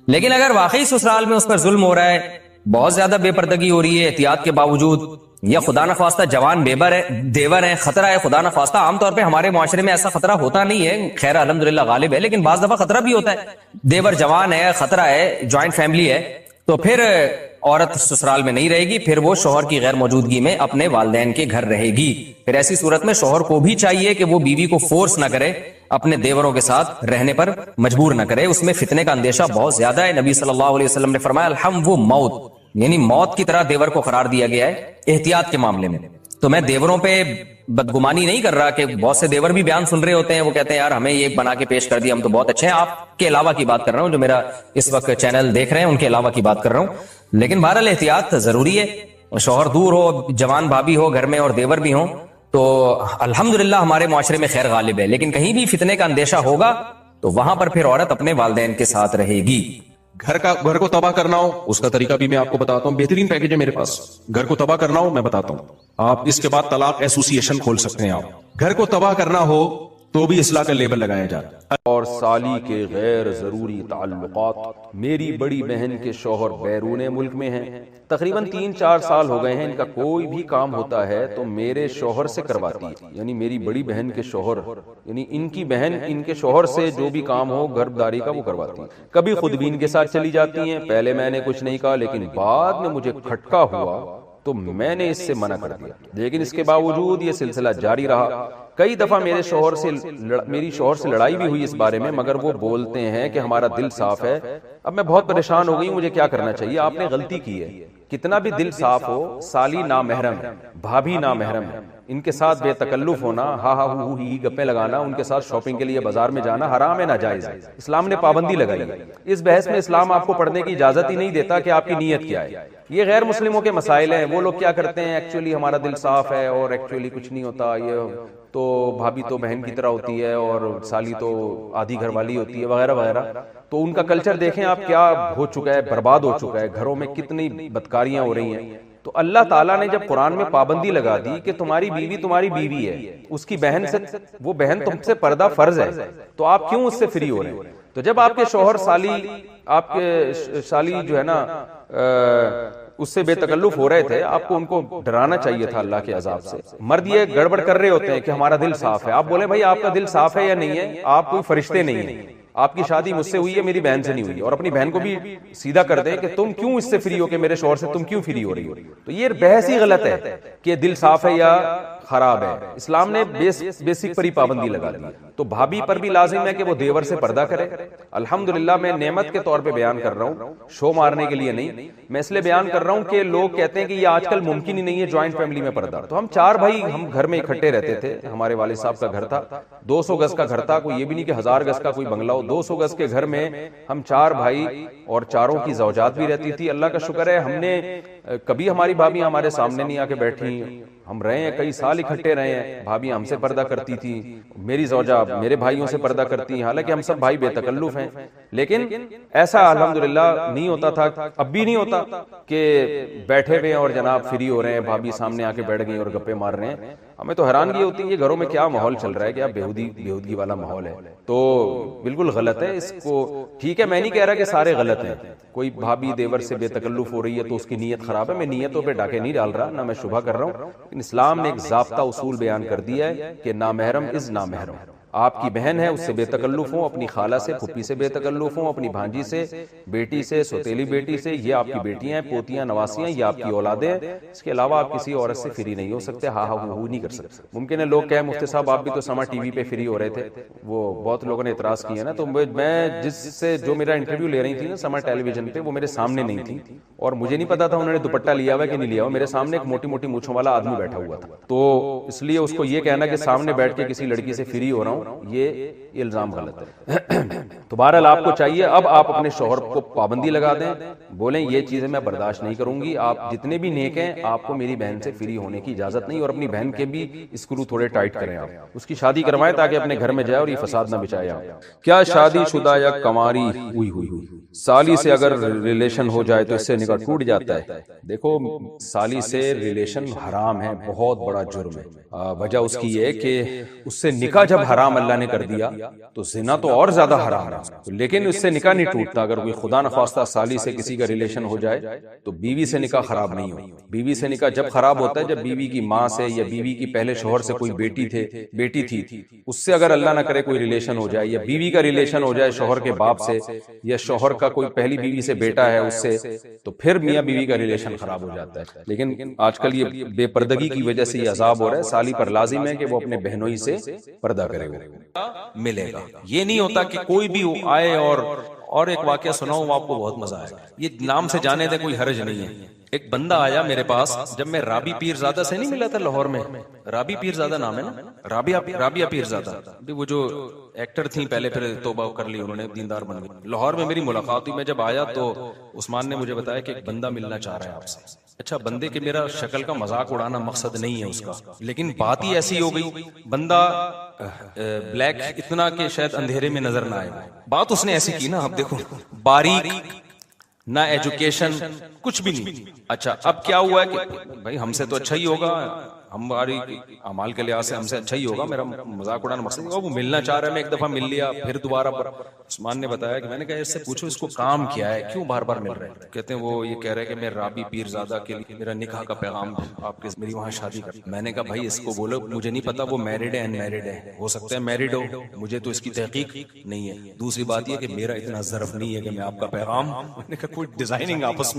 لیکن اگر واقعی سسرال میں اس پر ظلم ہو رہا ہے, بہت زیادہ بے پردگی ہو رہی ہے احتیاط کے باوجود, یا خدا نخواستہ جوان دیور ہے, خطرہ ہے خدا نخواستہ. عام طور پہ ہمارے معاشرے میں ایسا خطرہ ہوتا نہیں ہے, خیر الحمدللہ غالب ہے, لیکن بعض دفعہ خطرہ بھی ہوتا ہے. دیور جوان ہے, خطرہ ہے, جوائنٹ فیملی ہے, تو پھر عورت سسرال میں نہیں رہے گی, پھر وہ شوہر کی غیر موجودگی میں اپنے والدین کے گھر رہے گی. پھر ایسی صورت میں شوہر کو بھی چاہیے کہ وہ بیوی کو فورس نہ کرے, اپنے دیوروں کے ساتھ رہنے پر مجبور نہ کرے. اس میں فتنے کا اندیشہ بہت زیادہ ہے. نبی صلی اللہ علیہ وسلم نے فرمایا الحم وہ موت, یعنی موت کی طرح دیور کو قرار دیا گیا ہے احتیاط کے معاملے میں. تو میں دیوروں پہ بدگمانی نہیں کر رہا, کہ بہت سے دیور بھی بیان سن رہے ہوتے ہیں, وہ کہتے ہیں یار ہمیں یہ بنا کے پیش کر دیا, ہم تو بہت اچھے ہیں. آپ کے علاوہ کی بات کر رہا ہوں, جو میرا اس وقت چینل دیکھ رہے ہیں ان کے علاوہ کی بات کر رہا ہوں. لیکن بہرحال احتیاط ضروری ہے. شوہر دور ہو, جوان بھابھی ہو گھر میں اور دیور بھی ہوں, تو الحمدللہ ہمارے معاشرے میں خیر غالب ہے. لیکن کہیں بھی فتنے کا اندیشہ ہوگا تو وہاں پر پھر عورت اپنے والدین کے ساتھ رہے گی. گھر کو تباہ کرنا ہو اس کا طریقہ بھی میں آپ کو بتاتا ہوں. بہترین پیکج ہے میرے پاس. گھر کو تباہ کرنا ہو میں بتاتا ہوں, آپ اس کے بعد طلاق ایسوسی ایشن کھول سکتے ہیں. آپ گھر کو تباہ کرنا ہو تو بھی اصلاح کا لیبل لگایا جائے. اور سالی کے غیر ضروری تعلقات. میری بڑی بہن کے شوہر بیرون ملک میں ہیں, تقریباً 3-4 سال ہو گئے ہیں. ان کا کوئی بھی کام ہوتا ہے تو میرے شوہر سے کرواتی ہے, یعنی میری بڑی بہن کے شوہر, یعنی ان کی بہن ان کے شوہر سے جو بھی کام ہو گھر داری کا وہ کرواتی ہے. کبھی خود بھی ان کے ساتھ چلی جاتی ہیں. پہلے میں نے کچھ نہیں کہا, لیکن بعد میں مجھے کھٹکا ہوا تو میں نے اس سے منع کر دیا. لیکن اس کے باوجود یہ سلسلہ جاری رہا. کئی دفعہ میری شوہر سے لڑائی بھی ہوئی اس بارے میں, مگر وہ بولتے ہیں کہ ہمارا دل صاف ہے. اب میں بہت پریشان ہو گئی, مجھے کیا کرنا چاہیے؟ آپ نے غلطی کی ہے. کتنا بھی دل صاف ہو, سالی نامحرم ہے, بھابھی نامحرم ہے, ان کے ساتھ بے تکلف ہونا, ہا ہا ہو ہی گپیں لگانا, ان کے ساتھ شاپنگ کے لیے بازار میں جانا حرام ہے, ناجائز ہے. اسلام نے پابندی لگائی ہے. اس بحث میں اسلام آپ کو پڑھنے کی اجازت ہی نہیں دیتا کہ آپ کی نیت کیا ہے. یہ غیر مسلموں کے مسائل ہیں. وہ لوگ کیا کرتے ہیں, ایکچولی ہمارا دل صاف ہے اور ایکچولی کچھ نہیں ہوتا, یہ تو بھابھی تو بہن کی طرح ہوتی ہے اور سالی تو آدھی گھر والی ہوتی ہے وغیرہ وغیرہ. تو ان کا کلچر دیکھیں آپ کیا ہو چکا ہے, برباد ہو چکا ہے. گھروں میں کتنی بدکاریاں ہو رہی ہیں. تو اللہ تعالیٰ نے جب قرآن میں پابندی لگا دی کہ تمہاری بیوی ہے, اس کی بہن سے, وہ بہن تم سے پردہ فرض ہے, تو آپ کیوں اس سے فری ہو رہے ہیں؟ تو جب آپ کے شوہر آپ کے سالی جو ہے نا اس سے بے تکلف ہو رہے تھے, آپ کو ان کو ڈرانا چاہیے تھا اللہ کے عذاب سے. مرد یہ گڑبڑ کر رہے ہوتے ہیں کہ ہمارا دل صاف ہے. آپ بولیں بھائی آپ کا دل صاف ہے یا نہیں ہے, آپ کوئی فرشتے نہیں ہیں. آپ کی شادی مجھ سے ہوئی ہے, میری بہن سے نہیں ہوئی, اور اپنی بہن کو بھی سیدھا کر دیں کہ تم کیوں اس سے فری ہو, کہ میرے شوہر سے تم کیوں فری ہو رہی ہو. تو یہ بحث ہی غلط ہے کہ دل صاف ہے یا خراب ہے. اسلام نے بیسک پر ہی پابندی لگا دی. تو بھابھی پر بھی لازم ہے کہ وہ دیور سے پردہ کرے. الحمدللہ میں نعمت کے طور پہ بیان کر رہا ہوں, شو مارنے کے لیے نہیں. میں اس لیے بیان کر رہا ہوں کہ لوگ کہتے ہیں کہ یہ آج کل ممکن ہی نہیں ہے جوائنٹ فیملی میں پردہ. تو ہم 4 بھائی ہم گھر میں اکٹھے رہتے تھے. ہمارے والد صاحب کا گھر تھا, 200 گز کا گھر تھا, کوئی یہ بھی نہیں کہ 1000 گز کا کوئی بنگلہ ہو. 200 گز کے گھر میں ہم 4 بھائی اور چاروں کی زوجات بھی رہتی تھی. اللہ کا شکر ہے ہم نے کبھی ہماری بھابھی ہمارے سامنے نہیں آ کے بیٹھی. ہم رہے ہیں, کئی سال اکٹھے رہے ہیں. بھابھی ہم سے پردہ کرتی تھی, میری زوجہ میرے بھائیوں سے پردہ کرتی ہیں. حالانکہ ہم سب بھائی بے تکلف ہیں, لیکن ایسا الحمدللہ نہیں ہوتا تھا, اب بھی نہیں ہوتا کہ بیٹھے ہوئے اور جناب فری ہو رہے ہیں, بھابھی سامنے آ کے بیٹھ گئی اور گپے مار رہے ہیں. ہمیں تو حیرانگی ہوتی ہے یہ گھروں میں کیا ماحول چل رہا ہے, کیا بےہودگی والا ماحول ہے. تو بالکل غلط ہے. اس کو ٹھیک ہے, میں نہیں کہہ رہا کہ سارے غلط ہیں. کوئی بھابھی دیور سے بے تکلف ہو رہی ہے تو اس کی نیت خراب ہے. میں نیتوں پہ ڈاکے نہیں ڈال رہا, نہ میں شبہ کر رہا ہوں. اسلام نے ایک ضابطہ اصول بیان کر دیا ہے کہ نامحرم از نامحرم. آپ کی بہن ہے اس سے بے تکلف ہوں، اپنی خالہ سے پھپھی سے بے تکلف ہوں، اپنی بھانجی سے، بیٹی سے، سوتیلی بیٹی سے، یہ آپ کی بیٹیاں ہیں، پوتیاں، نواسیاں، یہ آپ کی اولادیں ہیں. اس کے علاوہ آپ کسی عورت سے فری نہیں ہو سکتے، ہاں ہاں ہو نہیں کر سکتے. ممکن ہے لوگ کہیں مفتی صاحب آپ بھی تو سما ٹی وی پہ فری ہو رہے تھے، وہ بہت لوگوں نے اعتراض کیے نا. تو میں جس سے جو میرا انٹرویو لے رہی تھی نا سما ٹیلی ویژن پہ، وہ میرے سامنے نہیں تھی اور مجھے نہیں پتا تھا انہوں نے دوپٹہ لیا ہوا کہ نہیں لیا ہوا. میرے سامنے ایک موٹی موٹی مونچھوں والا آدمی بیٹھا ہوا تھا، تو اس لیے اس کو یہ کہنا کہ سامنے بیٹھ کے کسی لڑکی سے فری ہو رہا ہوں، یہ الزام غلط ہے. تو بہرحال آپ کو چاہیے اب آپ اپنے شوہر کو پابندی لگا دیں، بولیں یہ چیزیں میں برداشت نہیں کروں گی، آپ جتنے بھی نیک ہیں آپ کو میری بہن سے فری ہونے کی اجازت نہیں، اور اپنی بہن کے بھی اسکرو تھوڑے ٹائٹ کریں، آپ اس کی شادی کروائیں تاکہ اپنے گھر میں جائے اور یہ فساد نہ بچائے. کیا شادی شدہ یا کنواری سالی سے اگر ریلیشن ہو جائے تو اس سے نکاح ٹوٹ جاتا ہے؟ دیکھو سالی سے ریلیشن حرام ہے، بہت بڑا جرم ہے. وجہ اس کی یہ کہ اس سے نکاح جب حرام اللہ نے کر دیا تو زنا تو اور زیادہ حرام ہے، لیکن اس سے نکاح نہیں ٹوٹتا. اگر کوئی خدا نخواستہ سالی سے کسی کا ریلیشن ہو جائے تو بیوی سے نکاح خراب نہیں ہو. بیوی سے نکاح جب خراب ہوتا ہے جب بیوی کی ماں سے یا بیوی کی پہلے شوہر سے کوئی بیٹی تھی اس سے اگر اللہ نہ کرے کوئی ریلیشن ہو جائے، یا بیوی کا ریلیشن ہو جائے شوہر کے باپ سے، یا شوہر کا کوئی پہلی بیوی سے بیٹا ہے اس سے، تو پھر میاں بیوی کا ریلیشن خراب ہو جاتا ہے. لیکن آج کل یہ بے پردگی کی وجہ سے یہ عذاب ہو رہا ہے. سالی پر لازم ہے کہ وہ اپنے بہنوئی سے پردہ کرے گا، ملے گا. یہ نہیں ہوتا کہ کوئی بھی آئے اور ایک واقعہ سناؤں آپ کو بہت مزہ آئے گا. یہ نام سے جانے دیں، کوئی حرج نہیں ہے. ایک بندہ آیا میرے پاس جب میں رابی پیرزادہ سے نہیں ملا تھا لاہور میں. رابی پیرزادہ نام ہے نا، رابعہ پیرزادہ، وہ جو ایکٹر تھیں پہلے پھر توبہ کر لی انہوں نے، دیندار بن گئی. لاہور میں میری ملاقات ہوئی. میں جب آیا تو عثمان نے مجھے بتایا کہ ایک بندہ ملنا چاہ رہا ہے آپ سے. اچھا بندے کے میرا شکل کا مذاق اڑانا مقصد نہیں ہے اس کا، لیکن بات ہی ایسی ہو گئی. بندہ بلیک اتنا کہ شاید اندھیرے میں نظر نہ آئے. بات اس نے ایسی کی نا، اب دیکھو باریک، نہ ایجوکیشن، کچھ بھی نہیں. اچھا اب کیا ہوا ہے کہ بھائی ہم سے تو اچھا ہی ہوگا، ہماری اعمال کے لحاظ سے ہم سے اچھا ہی ہوگا، میرا مذاق اڑانا مقصد ہوگا. وہ ملنا چاہ رہا ہے، میں ایک دفعہ مل لیا، پھر دوبارہ پر عثمان نے بتایا کہ میں نے کہا اس سے پوچھو اس کو کام کیا ہے، کیوں بار بار مل رہے ہیں. کہتے ہیں وہ یہ کہہ رہے ہیں کہ میں رابی پیرزادہ کے لیے میرا نکاح کا پیغام آپ کے میری وہاں شادی کر. میں نے کہا بھائی اس کو بولو مجھے نہیں پتا وہ میرڈ ہے ان میرڈ ہے، ہو سکتا ہے میرڈ ہو، مجھے تو اس کی تحقیق نہیں ہے. دوسری بات یہ کہ میرا اتنا ظرف نہیں ہے کہ میں آپ کا پیغام، میں نے کہا کوئی ڈیزائننگ آپس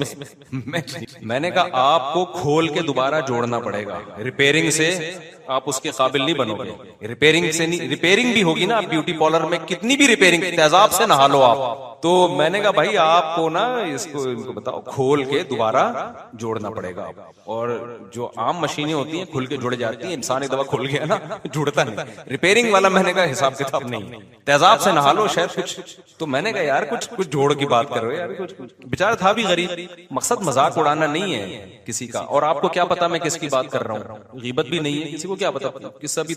میں نے کہا آپ کو کھول کے دوبارہ جوڑنا پڑے گا. ریپیئرنگ سے آپ اس کے قابل نہیں بنو گے. ریپیئرنگ سے نہیں، ریپیئرنگ بھی ہوگی نا، آپ بیوٹی پارلر میں کتنی بھی ریپیئرنگ تیزاب سے نہا لو آپ. تو میں نے کہا بھائی آپ کو نا اس کو بتاؤ کھول کے دوبارہ جوڑنا پڑے گا. اور جو عام مشینیں ہوتی ہیں کھل کے جڑ جاتی ہیں، انسان ایک دفعہ کھل گیا نا جڑتا نہیں. ریپیئرنگ والا میں نے کہا حساب کتاب نہیں، تیزاب سے نہا لو شاید کچھ. تو میں نے کہا یار کچھ جوڑ کی بات کر رہے ہو یار، کچھ بیچارہ تھا بھی غریب. مقصد مذاق اڑانا نہیں ہے کسی کا. اور آپ کو کیا پتا میں کس کی بات کر رہا ہوں، غیبت بھی نہیں ہے، کسی کو کیا پتا. قصہ بھی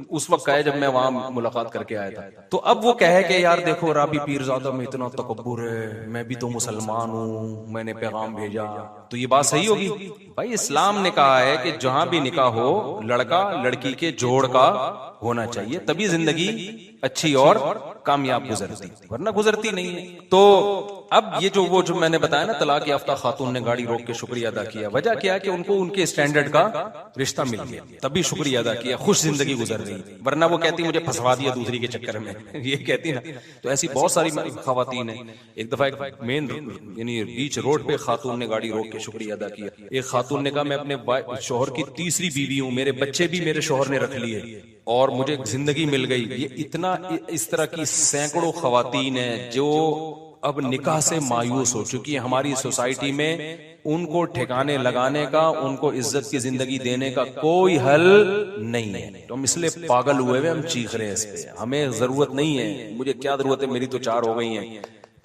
اس وقت کا ہے جب میں وہاں ملاقات کر کے آیا تھا. تو اب وہ کہے کہ یار دیکھو رابی پیرزادہ میں اتنا تکبر ہے، میں بھی تو مسلمان ہوں، میں نے پیغام بھیجا. تو یہ بات صحیح ہوگی؟ بھائی اسلام نے کہا ہے کہ جہاں بھی نکاح ہو لڑکا لڑکی کے جوڑ کا ہونا چاہیے، تبھی زندگی اچھی اور کامیاب گزرتی، ورنہ گزرتی نہیں ہے. تو اب یہ جو میں نے بتایا نا طلاق یافتہ خاتون نے گاڑی روک کے شکریہ ادا کیا، وجہ کیا ہے کہ ان کو ان کے اسٹینڈرڈ کا رشتہ مل گیا، تبھی شکریہ ادا کیا، خوش زندگی گزر گئی. ورنہ وہ کہتی مجھے پھنسوا دیا دوسری کے چکر میں، یہ کہتی نا. تو ایسی بہت ساری خواتین ہیں. ایک دفعہ ایک مین یعنی بیچ روڈ پہ خاتون نے گاڑی روک کے شکریہ ادا کیا. ایک خاتون نے کہا میں اپنے شوہر کی تیسری بیوی ہوں، میرے بچے بھی میرے شوہر نے رکھ لیے اور مجھے زندگی مل گئی. یہ اتنا اس طرح کی سینکڑوں خواتین ہیں جو اب نکاح سے مایوس ہو چکی ہیں. ہماری سوسائٹی میں ان کو ٹھکانے لگانے کا، ان کو عزت کی زندگی دینے کا کوئی حل نہیں ہے. تو ہم اس لیے پاگل ہوئے ہوئے ہم چیخ رہے ہیں اس پہ. ہمیں ضرورت نہیں ہے، مجھے کیا ضرورت ہے، میری تو 4 ہو گئی ہیں.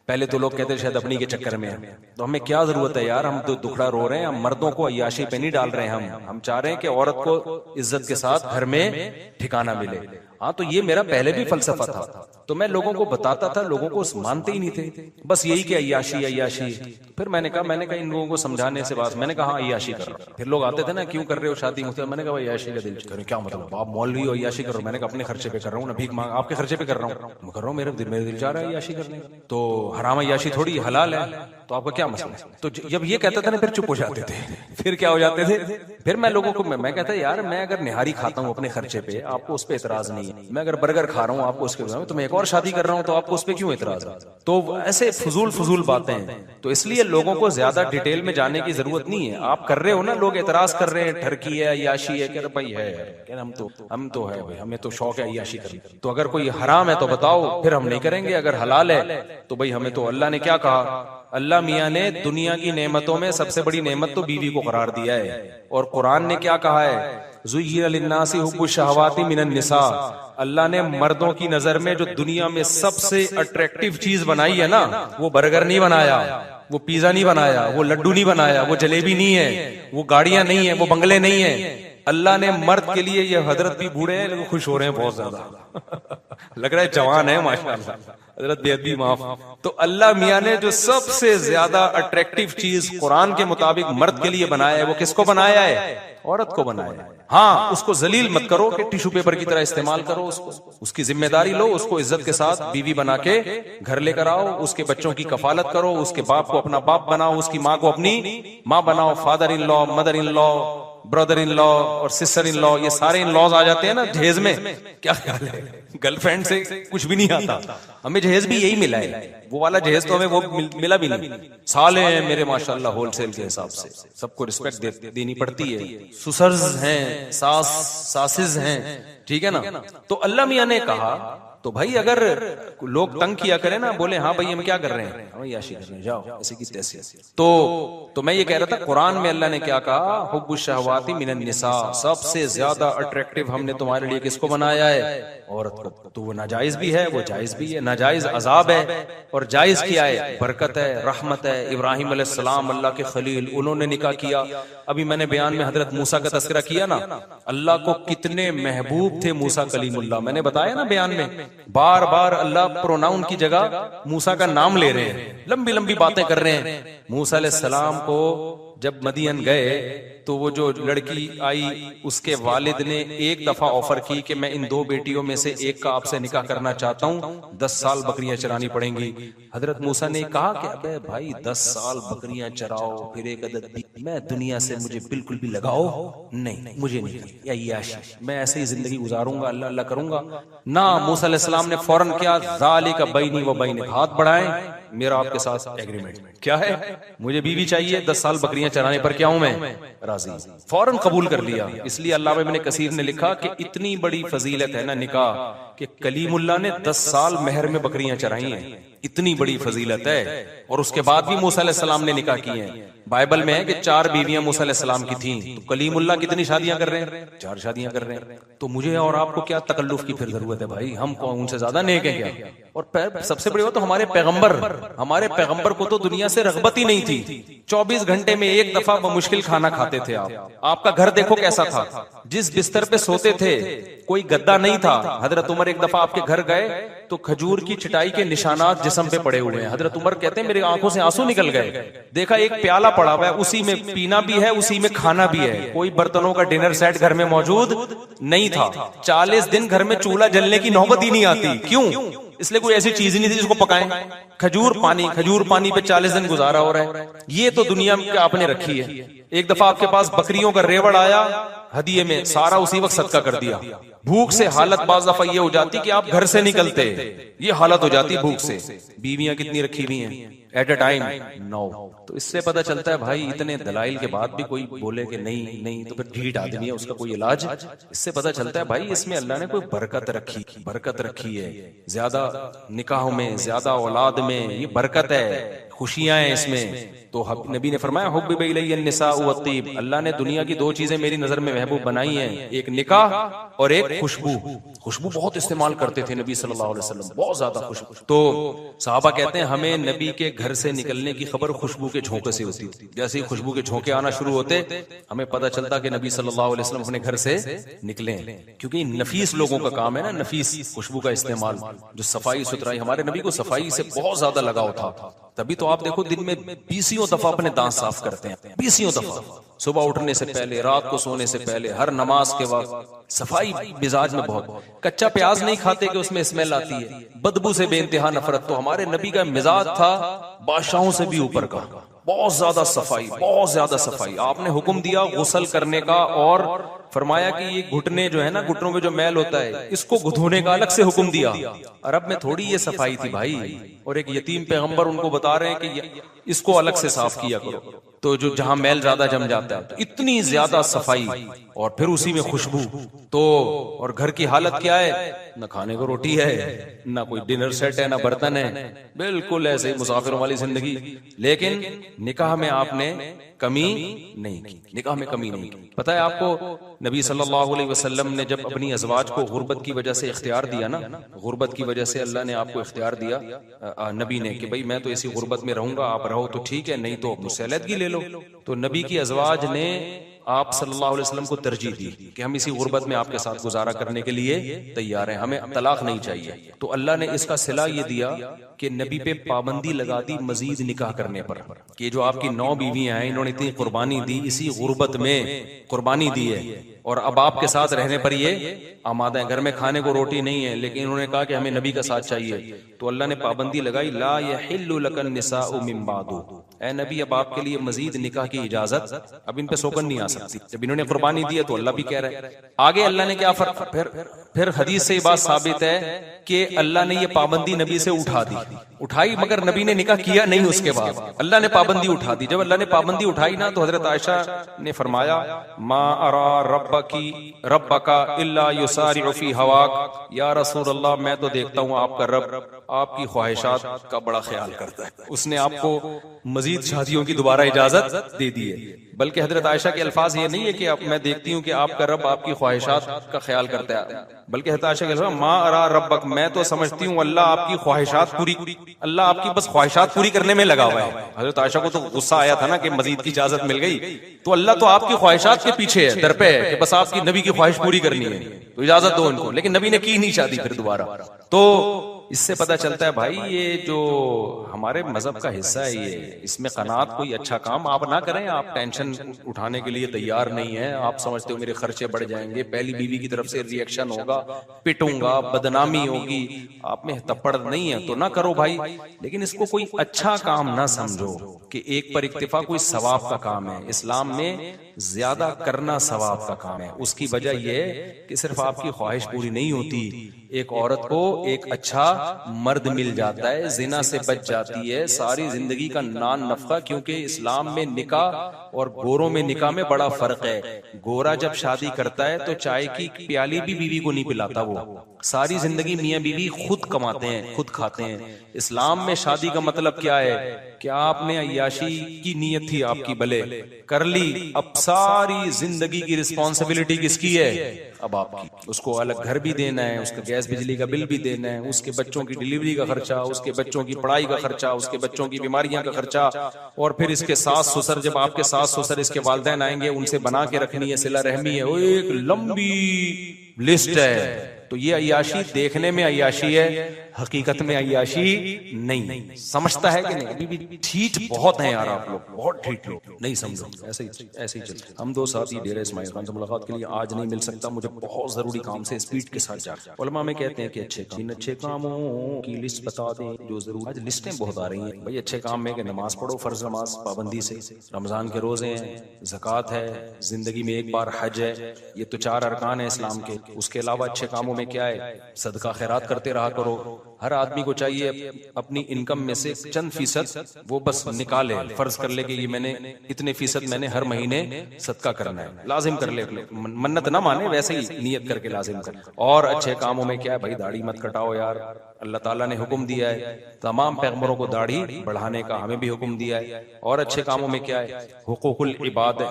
پہلے تو لوگ کہتے شاید اپنی کے چکر میں ہیں. تو ہمیں کیا ضرورت ہے یار، ہم تو دکھڑا رو رہے ہیں. ہم مردوں کو عیاشی پہ نہیں ڈال رہے ہیں، ہم چاہ رہے ہیں کہ عورت کو عزت کے ساتھ گھر میں ٹھکانہ ملے. ہاں تو یہ میرا پہلے بھی فلسفہ تھا. تو میں لوگوں کو بتاتا تھا، لوگوں کو مانتے ہی نہیں تھے، بس یہی کہ عیاشی عیاشی. پھر میں نے کہا ان لوگوں کو سمجھانے سے بات، میں نے کہا ہاں عیاشی کر رہا ہوں. پھر لوگ آتے تھے نا کیوں کر رہے ہو شادی مجھ سے، میں نے کہا عیاشی کا دل کرے. کیا مطلب آپ مولوی ہو عیاشی کر رہے ہو؟ میں نے کہا اپنے خرچے پہ کر رہا ہوں نا، بھیک مانگ آپ کے خرچے پہ کر رہا ہوں، میرے دل چاہ رہا ہے عیاشی کرنے. تو حرام عیاشی تھوڑی حلال ہے. تو آپ کا کیا مسئلہ ہے؟ تو جب یہ کہتا تھا نا پھر چپ ہو جاتے تھے. پھر کیا ہو جاتے تھے؟ پھر میں لوگوں کو میں کہتا یار میں اگر نہاری کھاتا ہوں اپنے خرچے پہ آپ کو اس پہ اعتراض نہیں ہے, میں اگر برگر کھا رہا ہوں آپ کو اس کے تو میں ایک اور شادی کر رہا ہوں تو آپ کو اس پہ کیوں اعتراض ہے؟ تو ایسے فضول باتیں ہیں. تو اس لیے لوگوں کو زیادہ ڈیٹیل میں جانے کی ضرورت نہیں ہے. آپ کر رہے ہو نا, لوگ اعتراض کر رہے ہیں ٹھرکی ہے عیاشی ہے, کہ بھائی ہے ہم تو ہے بھائی, ہمیں تو شوق ہے عیاشی کرنے. تو اگر کوئی حرام ہے تو بتاؤ, پھر ہم نہیں کریں گے. اگر حلال ہے تو بھائی ہمیں تو اللہ نے کیا کہا, اللہ میاں نے دنیا کی نعمتوں میں سب سے بڑی نعمت تو بیوی کو قرار دیا ہے. اور قرآن نے کیا کہا ہے, زُيِّنَ لِلنَّاسِ حُبُّ الشَّهَوَاتِ مِنَ النِّسَاءِ, اللہ نے مردوں کی نظر میں جو دنیا میں سب سے اٹریکٹیو چیز بنائی ہے نا, وہ برگر نہیں بنایا, وہ پیزا نہیں بنایا, وہ لڈو نہیں بنایا, وہ جلیبی نہیں ہے, وہ گاڑیاں نہیں ہیں, وہ بنگلے نہیں ہیں. اللہ نے مرد کے لیے, یہ حضرت بھی بوڑھے ہیں لیکن خوش ہو رہے ہیں بہت زیادہ, لگ رہا ہے جوان ہے ماشاءاللہ, حضرت بے ادبی معاف. تو اللہ میاں نے جو سب سے زیادہ اٹریکٹیو چیز قرآن کے مطابق مرد کے لیے بنایا ہے, وہ کس کو بنایا ہے؟ عورت کو بنایا ہے. ہاں اس کو ذلیل مت کرو کہ ٹیشو پیپر کی طرح استعمال کرو, اس کی ذمہ داری لو, اس کو عزت کے ساتھ بیوی بنا کے گھر لے کر آؤ, اس کے بچوں کی کفالت کرو, اس کے باپ کو اپنا باپ بناؤ, اس کی ماں کو اپنی ماں بناؤ. فادر ان لا, مدر ان لا, برادر ان لا اور سسٹر ان لا, یہ سارے ان لاز آ جاتے ہیں نا جہیز میں. کیا خیال ہے, گرل فرینڈ سے کچھ بھی نہیں آتا, ہمیں جہیز بھی یہی ملا ہے. وہ والا جہیز تو ہمیں وہ ملا بھی نہیں. سالے ہیں میرے ماشاءاللہ ہول سیل کے حساب سے, سب کو رسپیکٹ دینی پڑتی ہے. سسرز ہیں, ساسز ہیں, ٹھیک ہے نا. تو اللہ میاں نے کہا تو بھائی اگر لوگ تنگ کیا کریں نا, بولے ہاں بھائی ہم کیا کر رہے ہیں, ہم عیاشی کر رہے ہیں, جاؤ ایسے کی تیسے. تو میں یہ کہہ رہا تھا قرآن میں اللہ نے کیا کہا, حب الشہوات من النساء, سب سے زیادہ اٹریکٹیو ہم نے تمہارے لیے کس کو بنایا ہے؟ عورت کو. تو وہ ناجائز بھی ہے, وہ جائز بھی ہے. ناجائز عذاب ہے اور جائز کیا ہے؟ برکت ہے, رحمت ہے. ابراہیم علیہ السلام اللہ کے خلیل, انہوں نے نکاح کیا. ابھی میں نے بیان میں حضرت موسیٰ کا تذکرہ کیا نا, اللہ کو کتنے محبوب تھے موسیٰ کلیم اللہ. میں نے بتایا نا بیان میں, بار بار اللہ پروناؤن کی جگہ موسیٰ کا نام لے رہے ہیں, لمبی لمبی باتیں کر رہے ہیں. موسیٰ علیہ السلام کو جب مدین گئے تو وہ جو لڑکی آئی, اس کے والد نے ایک دفعہ آفر کی کہ میں ان 2 بیٹیوں میں سے ایک کا آپ سے نکاح کرنا چاہتا ہوں, 10 سال بکریاں چرانی پڑیں گی. حضرت موسیٰ نے کہا کہ ابے بھائی 10 سال بکریاں چراؤ پھر ایک عدد بھی, میں دنیا سے مجھے بالکل بھی لگاؤ نہیں, مجھے نہیں, یا عیاشی, میں ایسے ہی زندگی گزاروں گا, اللہ اللہ کروں گا نہ. موسیٰ علیہ السلام نے فوراً کیا, ذالک بینی و بینک, ہاتھ بڑھائیں, میرا آپ کے ساتھ ایگریمنٹ کیا ہے, مجھے بیوی چاہیے, 10 سال بکریاں چرانے پر کیا ہوں میں راضی. فوراً قبول کر لیا. اس لیے علامہ ابن کثیر نے لکھا کہ اتنی بڑی فضیلت ہے نا نکاح کہ کلیم اللہ نے 10 سال مہر میں بکریاں چرائی ہیں, اتنی بڑی فضیلت ہے. اور اس کے بعد بھی موسیٰ علیہ السلام نے نکاح کیے ہیں. بائبل میں ہے کہ 4 بیویاں موسیٰ علیہ السلام کی تھیں, تو کلیم اللہ کتنی شادیاں کر رہے ہیں؟ 4 شادیاں کر رہے ہیں. تو مجھے اور آپ کو کیا تکلف کی پھر ضرورت ہے بھائی, ہم کو ان سے زیادہ نیک ہیں کیا؟ اور سب سے بڑی بات تو ہمارے پیغمبر کو تو دنیا سے رغبت ہی نہیں تھی. 24 گھنٹے میں ایک دفعہ بمشکل کھانا کھاتے تھے آپ کا گھر دیکھو کیسا تھا, جس بستر پہ سوتے تھے کوئی گدا نہیں تھا. حضرت عمر ایک دفعہ آپ کے گھر گئے تو کھجور کی چٹائی کے نشانات جسم پہ پڑے ہوئے ہیں. حضرت عمر کہتے ہیں میری آنکھوں سے آنسو نکل گئے, دیکھا ایک پیالہ پڑا ہوا ہے, اسی میں پینا بھی ہے, اسی میں کھانا بھی ہے, کوئی برتنوں کا ڈنر سیٹ گھر میں موجود نہیں تھا. 40 دن گھر میں چولہا جلنے کی نوبت ہی نہیں آتی. کیوں؟ اس لیے کوئی ایسی چیز ہی نہیں تھی جس کو پکائیں. کھجور پانی پہ 40 دن گزارا ہو رہا ہے. یہ تو دنیا میں آپ نے رکھی ہے. ایک دفعہ آپ کے پاس بکریوں کا ریوڑ آیا ہدیے میں, سارا اسی وقت صدقہ کر دیا. بھوک سے حالت بعض دفعہ یہ ہو جاتی کہ آپ گھر سے نکلتے, یہ حالت ہو جاتی بھوک سے. بیویاں کتنی رکھی ہوئی ہیں ایٹ اے ٹائم؟ 9. تو اس سے پتہ چلتا ہے بھائی اتنے دلائل کے بعد بھی کوئی بولے کہ نہیں تو پھر ڈھیٹ آدمی ہے, اس کا کوئی علاج. اس سے پتہ چلتا ہے بھائی اس میں اللہ نے کوئی برکت رکھی ہے. زیادہ نکاحوں میں, زیادہ اولاد میں یہ برکت ہے, خوشیاں ہیں اس میں. تو نبی نے فرمایا حبب الی النساء والطیب, اللہ نے دنیا کی 2 چیزیں میری نظر میں محبوب بنائی ہیں, ایک نکاح اور ایک خوشبو بہت استعمال کرتے تھے نبی صلی اللہ علیہ وسلم, بہت زیادہ خوشبو. تو صحابہ کہتے ہیں ہمیں نبی کے گھر سے نکلنے کی خبر خوشبو کے جھونکے سے ہوتی تھی. جیسے ہی خوشبو کے جھونکے آنا شروع ہوتے ہمیں پتہ چلتا کہ نبی صلی اللہ علیہ وسلم اپنے گھر سے نکلے, کیونکہ نفیس لوگوں کا کام ہے نا, نفیس خوشبو کا استعمال, جو صفائی ستھرائی. ہمارے نبی کو صفائی سے بہت زیادہ لگاؤ تھا. تبھی تو آپ دیکھو دن میں 20 دفعہ اپنے دانت صاف کرتے ہیں، 20 دفعہ، صبح اٹھنے سے پہلے، رات کو سونے سے پہلے، ہر نماز کے وقت۔ صفائی مزاج میں بہت۔ کچا پیاز نہیں کھاتے کہ اس میں اسمیل آتی ہے، بدبو سے بے انتہا نفرت۔ تو ہمارے نبی کا مزاج تھا بادشاہوں سے بھی اوپر کا، بہت زیادہ صفائی، بہت زیادہ صفائی۔ آپ نے حکم دیا غسل کرنے کا، اور فرمایا کہ یہ گھٹنے جو ہے نا، گھٹنوں میں جو میل ہوتا ہے اس کو دھونے کا الگ سے حکم دیا۔ عرب میں تھوڑی یہ صفائی تھی بھائی، اور ایک یتیم پیغمبر ان کو بتا رہے ہیں کہ اس کو الگ سے صاف کیا کرو، تو جو جہاں میل زیادہ جم جاتا ہے، تو اتنی زیادہ صفائی، اور پھر اسی میں خوشبو۔ تو اور گھر کی حالت کیا ہے؟ نہ کھانے کو روٹی ہے، نہ کوئی ڈنر سیٹ ہے، نہ برتن ہے، بالکل ایسے ہی مسافروں والی زندگی۔ لیکن نکاح میں آپ نے کمی نہیں کی، نکاح میں کمی نہیں کی۔ پتہ ہے آپ کو نبی صلی اللہ علیہ وسلم نے جب اپنی ازواج کو غربت کی وجہ سے اختیار دیا نا، غربت کی وجہ سے اللہ نے آپ کو اختیار دیا نبی نے کہ بھئی میں تو اسی غربت میں رہوں گا، آپ رہو تو ٹھیک ہے، نہیں تو مجھ سے علیحدگی لے لو۔ تو نبی کی ازواج نے آپ صلی اللہ علیہ وسلم کو ترجیح دی کہ ہم اسی غربت میں آپ کے ساتھ گزارا کرنے کے لیے تیار ہیں، ہمیں طلاق نہیں چاہیے۔ تو اللہ نے اس کا صلہ یہ دیا کہ نبی پہ پابندی لگا دی مزید نکاح کرنے پر، کہ جو آپ کی 9 بیویاں ہیں انہوں نے اتنی قربانی دی، اسی غربت میں قربانی دی ہے، اور اب آپ کے ساتھ رہنے پر یہ آمادہ ہیں۔ گھر میں کھانے کو روٹی نہیں ہے، لیکن انہوں نے کہا کہ ہمیں نبی کا ساتھ چاہیے، تو اللہ نے پابندی لگائی، لا یحل لک النساء من بعد، اے نبی اب آپ کے لیے مزید نکاح کی اجازت، اب ان پہ سوگن نہیں آ سکتی۔ جب انہوں نے قربانی دی ہے تو اللہ بھی کہہ رہا ہے۔ آگے اللہ نے کیا پھر حدیث سے یہ بات ثابت ہے کہ اللہ نے یہ پابندی نبی سے اٹھائی، مگر نبی نے نکاح کیا نہیں۔ اس کے بعد اللہ نے پابندی اٹھا دی۔ جب اللہ نے پابندی اٹھائی نا، تو حضرت عائشہ نے فرمایا، ما ارا ربک الا یسارع فی ہواک، یا رسول اللہ میں تو دیکھتا ہوں آپ کا رب آپ کی خواہشات کا بڑا خیال کرتا ہے، اس نے آپ کو مزید شادیوں کی دوبارہ اجازت دے دی ہے۔ بلکہ حضرت عائشہ کے الفاظ یہ نہیں ہے کہ میں دیکھتی ہوں کہ آپ کا رب آپ کی خواہشات کا خیال کرتا ہے، بلکہ حضرت عائشہ کے الفاظ، ما ارا ربک، میں تو سمجھتی ہوں اللہ آپ کی خواہشات اللہ آپ کی بس خواہشات پوری کرنے میں لگا ہوا ہے۔ حضرت عائشہ کو تو غصہ آیا تھا نا کہ مزید کی اجازت مل گئی، تو اللہ تو آپ کی خواہشات کے پیچھے ہے، در پہ ہے کہ بس آپ کی نبی کی خواہش پوری کرنی ہے، تو اجازت دو ان کو۔ لیکن نبی نے کی نہیں شادی پھر دوبارہ۔ تو اس سے پتہ چلتا ہے بھائی یہ جو ہمارے مذہب کا حصہ ہے، یہ اس میں قناعت کوئی اچھا کام آپ نہ کریں۔ آپ ٹینشن اٹھانے کے لیے تیار نہیں ہیں، آپ سمجھتے ہو میرے خرچے بڑھ جائیں گے، پہلی بیوی کی طرف سے ری ایکشن ہوگا، پٹوں گا، بدنامی ہوگی، آپ میں تپڑ نہیں ہے تو نہ کرو بھائی۔ لیکن اس کو کوئی اچھا کام نہ سمجھو کہ ایک پر اکتفا کوئی ثواب کا کام ہے۔ اسلام میں زیادہ کرنا ثواب کا کام ہے۔ اس کی وجہ یہ کہ صرف آپ کی خواہش پوری نہیں ہوتی، ایک عورت کو ایک اچھا مرد مل جاتا ہے، زنا سے بچ جاتی ہے، ساری زندگی کا نان نفقہ، کیونکہ اسلام میں نکاح اور گوروں میں نکاح میں بڑا فرق ہے۔ گورا جب شادی کرتا ہے تو چائے کی پیالی بھی بیوی کو نہیں پلاتا، وہ ساری زندگی میاں بیوی خود کماتے ہیں، خود کھاتے ہیں۔ اسلام میں شادی کا مطلب کیا ہے کہ آپ نے عیاشی کی نیت تھی آپ کی، بھلے کر لی، اب ساری زندگی کی رسپانسبلٹی کس کی ہے؟ اب آپ کی۔ اس کو الگ گھر بھی دینا ہے، اس کا گیس بجلی کا بل بھی دینا ہے، اس کے بچوں کی ڈلیوری کا خرچہ، اس کے بچوں کی پڑھائی کا خرچہ، اس کے بچوں کی بیماریاں کا خرچہ، اور پھر اس کے ساس سسر، جب آپ کے ساس سسر اس کے والدین آئیں گے ان سے بنا کے رکھنی ہے، صلہ رحمی ہے، وہ ایک لمبی لسٹ ہے۔ تو یہ عیاشی دیکھنے میں عیاشی ہے، حقیقت میں عیاشی نہیں۔ سمجھتا ہے کہ نہیں؟ ابھی بھی ٹھیٹ بہت ہیں یار آپ لوگ، بہت ٹھیٹ لوگ، نہیں سمجھو۔ ایسے ہی چلتے۔ ہم دو ساتھی ڈیرہ اسماعیل خان سے ملاقات کے لیے آج نہیں مل سکتا، مجھے بہت ضروری کام سے اسپیڈ کے ساتھ جا۔ علماء میں کہتے ہیں کہ اچھے کاموں کی لسٹ بتا دیں جو ضرور۔ آج لسٹیں بہت آ رہی ہیں بھائی اچھے کام میں، کہ نماز پڑھو، فرض نماز پابندی سے، رمضان کے روزے ہیں، زکوٰۃ ہے، زندگی میں ایک بار حج ہے، یہ تو 4 ارکان ہیں اسلام کے۔ اس کے علاوہ اچھے کاموں میں کیا ہے؟ صدقہ خیرات کرتے رہا کرو۔ ہر آدمی کو چاہیے اپنی انکم میں سے چند فیصد وہ بس نکالے، فرض کر لے کہ یہ میں نے اتنے فیصد میں نے ہر مہینے صدقہ کرنا ہے، لازم کر لے، منت نہ مانے، ویسے ہی نیت کر کے لازم کر۔ اور اچھے کاموں میں کیا ہے بھائی؟ داڑھی مت کٹاؤ یار، اللہ تعالیٰ نے حکم دیا ہے، تمام پیغمبروں کو داڑھی بڑھانے کا، ہمیں بھی حکم دیا ہے۔ اور اچھے کاموں میں کیا ہے؟ حقوق العباد،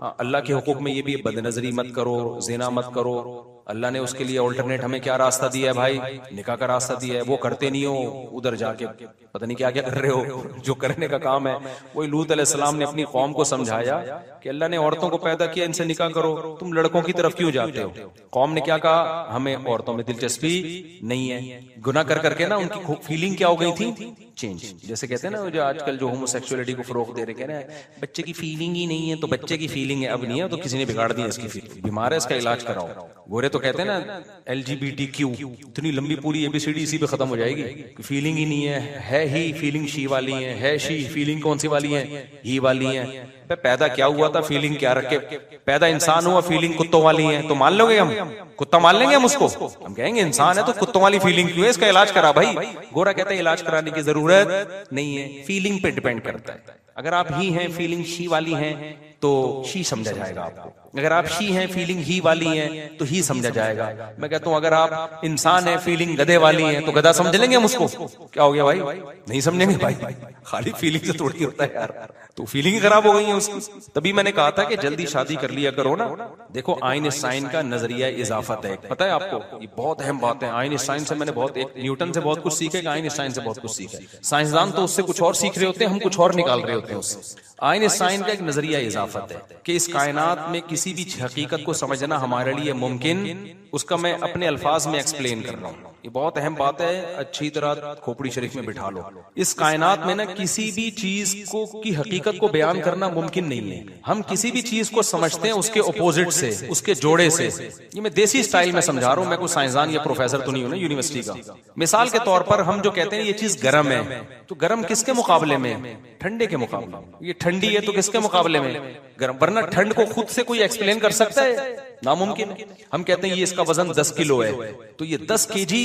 اللہ کے حقوق میں یہ بھی بد نظری مت کرو، زنا مت کرو۔ اللہ نے اس کے لیے الٹرنیٹ ہمیں کیا راستہ دیا ہے بھائی؟ نکاح کا راستہ دیا ہے, وہ کرتے نہیں ہو, ادھر جا کے پتہ نہیں کیا کیا کر رہے ہو. جو کرنے کا کام ہے وہی لوط علیہ السلام نے اپنی قوم کو سمجھایا کہ اللہ نے عورتوں کو پیدا کیا, ان سے نکاح کرو, تم لڑکوں کی طرف کیوں جاتے ہو. قوم نے کیا کہا, ہمیں عورتوں میں دلچسپی نہیں ہے. گناہ کر کر کے نا ان کی فیلنگ کیا ہو گئی تھی, چینج. جیسے کہتے ہیں نا جو آج کل جو ہومو سیکسولیٹی کو فروغ دے رہے, کہہ رہے ہیں بچے کی فیلنگ ہی نہیں ہے, تو بچے کی فیلنگ ہے اب نہیں ہے تو کسی نے بگاڑ دی اس کی فیلنگ, بیمار ہے اس کا علاج کراؤ. گورے تو کہتے ہیں نا LGBTQ, اتنی لمبی پوری ABCD اسی پہ ختم ہو جائے گی. فیلنگ ہی نہیں ہے ہی فیلنگ شی والی ہے شی فیلنگ کون سی والی ہے, ہی والی ہے. پیدا کیا ہوا تھا, فیلنگ کیا رکھے, پیدا انسان ہوا, فیلنگ کتوں والی ہے, تو مان لو گے ہم کتا مان لیں گے ہم اس کو, ہم کہیں گے انسان ہے تو کتوں والی فیلنگ کیوں ہے, اس کا علاج کرا بھائی. گورا کہتا ہے علاج کرانے کی ضرورت نہیں ہے, فیلنگ پہ ڈیپینڈ کرتا ہے. اگر آپ ہی ہیں فیلنگ شی والی ہیں تو شی سمجھا جائے گا آپ کو, اگر آپ شی ہیں فیلنگ ہی والی ہیں تو ہی سمجھا جائے گا. میں کہتا ہوں اگر آپ انسان ہیں فیلنگ گدھے والی ہیں تو گدھا سمجھ لیں گے ہم اس کو, کیا ہو گیا بھائی, نہیں سمجھیں گے بھائی, خالی فیلنگ سے تھوڑی ہوتا ہے یار, تو فیلنگ خراب ہو گئی ہیں اس کی. تبھی میں نے کہا تھا کہ جلدی شادی کر لیا کرو نا. دیکھو آئنسٹائن کا نظریہ اضافت ہے, پتہ ہے آپ کو, یہ بہت اہم بات ہے. آئنسٹائن سے میں نے بہت, ایک نیوٹن سے بہت کچھ سیکھے, آئنسٹائن سے بہت کچھ سیکھا. سائنسدان تو اس سے کچھ اور سیکھ رہے ہوتے ہیں, ہم کچھ اور نکال رہے ہوتے ہیں اس سے. آئنسٹائن کا ایک نظریہ اضافت ہے کہ اس کائنات میں کسی بھی حقیقت کو سمجھنا ہمارے لیے ممکن, اس کا میں اپنے الفاظ میں ایکسپلین کر رہا ہوں. یہ بہت اہم بات ہے, اچھی طرح کھوپڑی شریف میں بٹھا لو. اس کائنات میں نا کسی بھی چیز کو کی حقیقت کو بیان کرنا ممکن نہیں ہے. ہم کسی بھی چیز کو سمجھتے ہیں اس کے اپوزٹ سے, اس کے جوڑے سے. یہ میں دیسی سٹائل میں سمجھا رہا ہوں, میں کوئی سائنسدان یا پروفیسر تو نہیں ہوں نا یونیورسٹی کا. مثال کے طور پر ہم جو کہتے ہیں یہ چیز گرم ہے, تو گرم کس کے مقابلے میں, ٹھنڈے کے مقابلے. یہ ٹھنڈی ہے تو کس کے مقابلے میں, گرم. ورنہ ٹھنڈ کو خود سے کوئی ایکسپلین کر سکتا ہے, ناممکن. ہم کہتے ہیں یہ اس کا وزن 10 کلو ہے, تو یہ 10 kg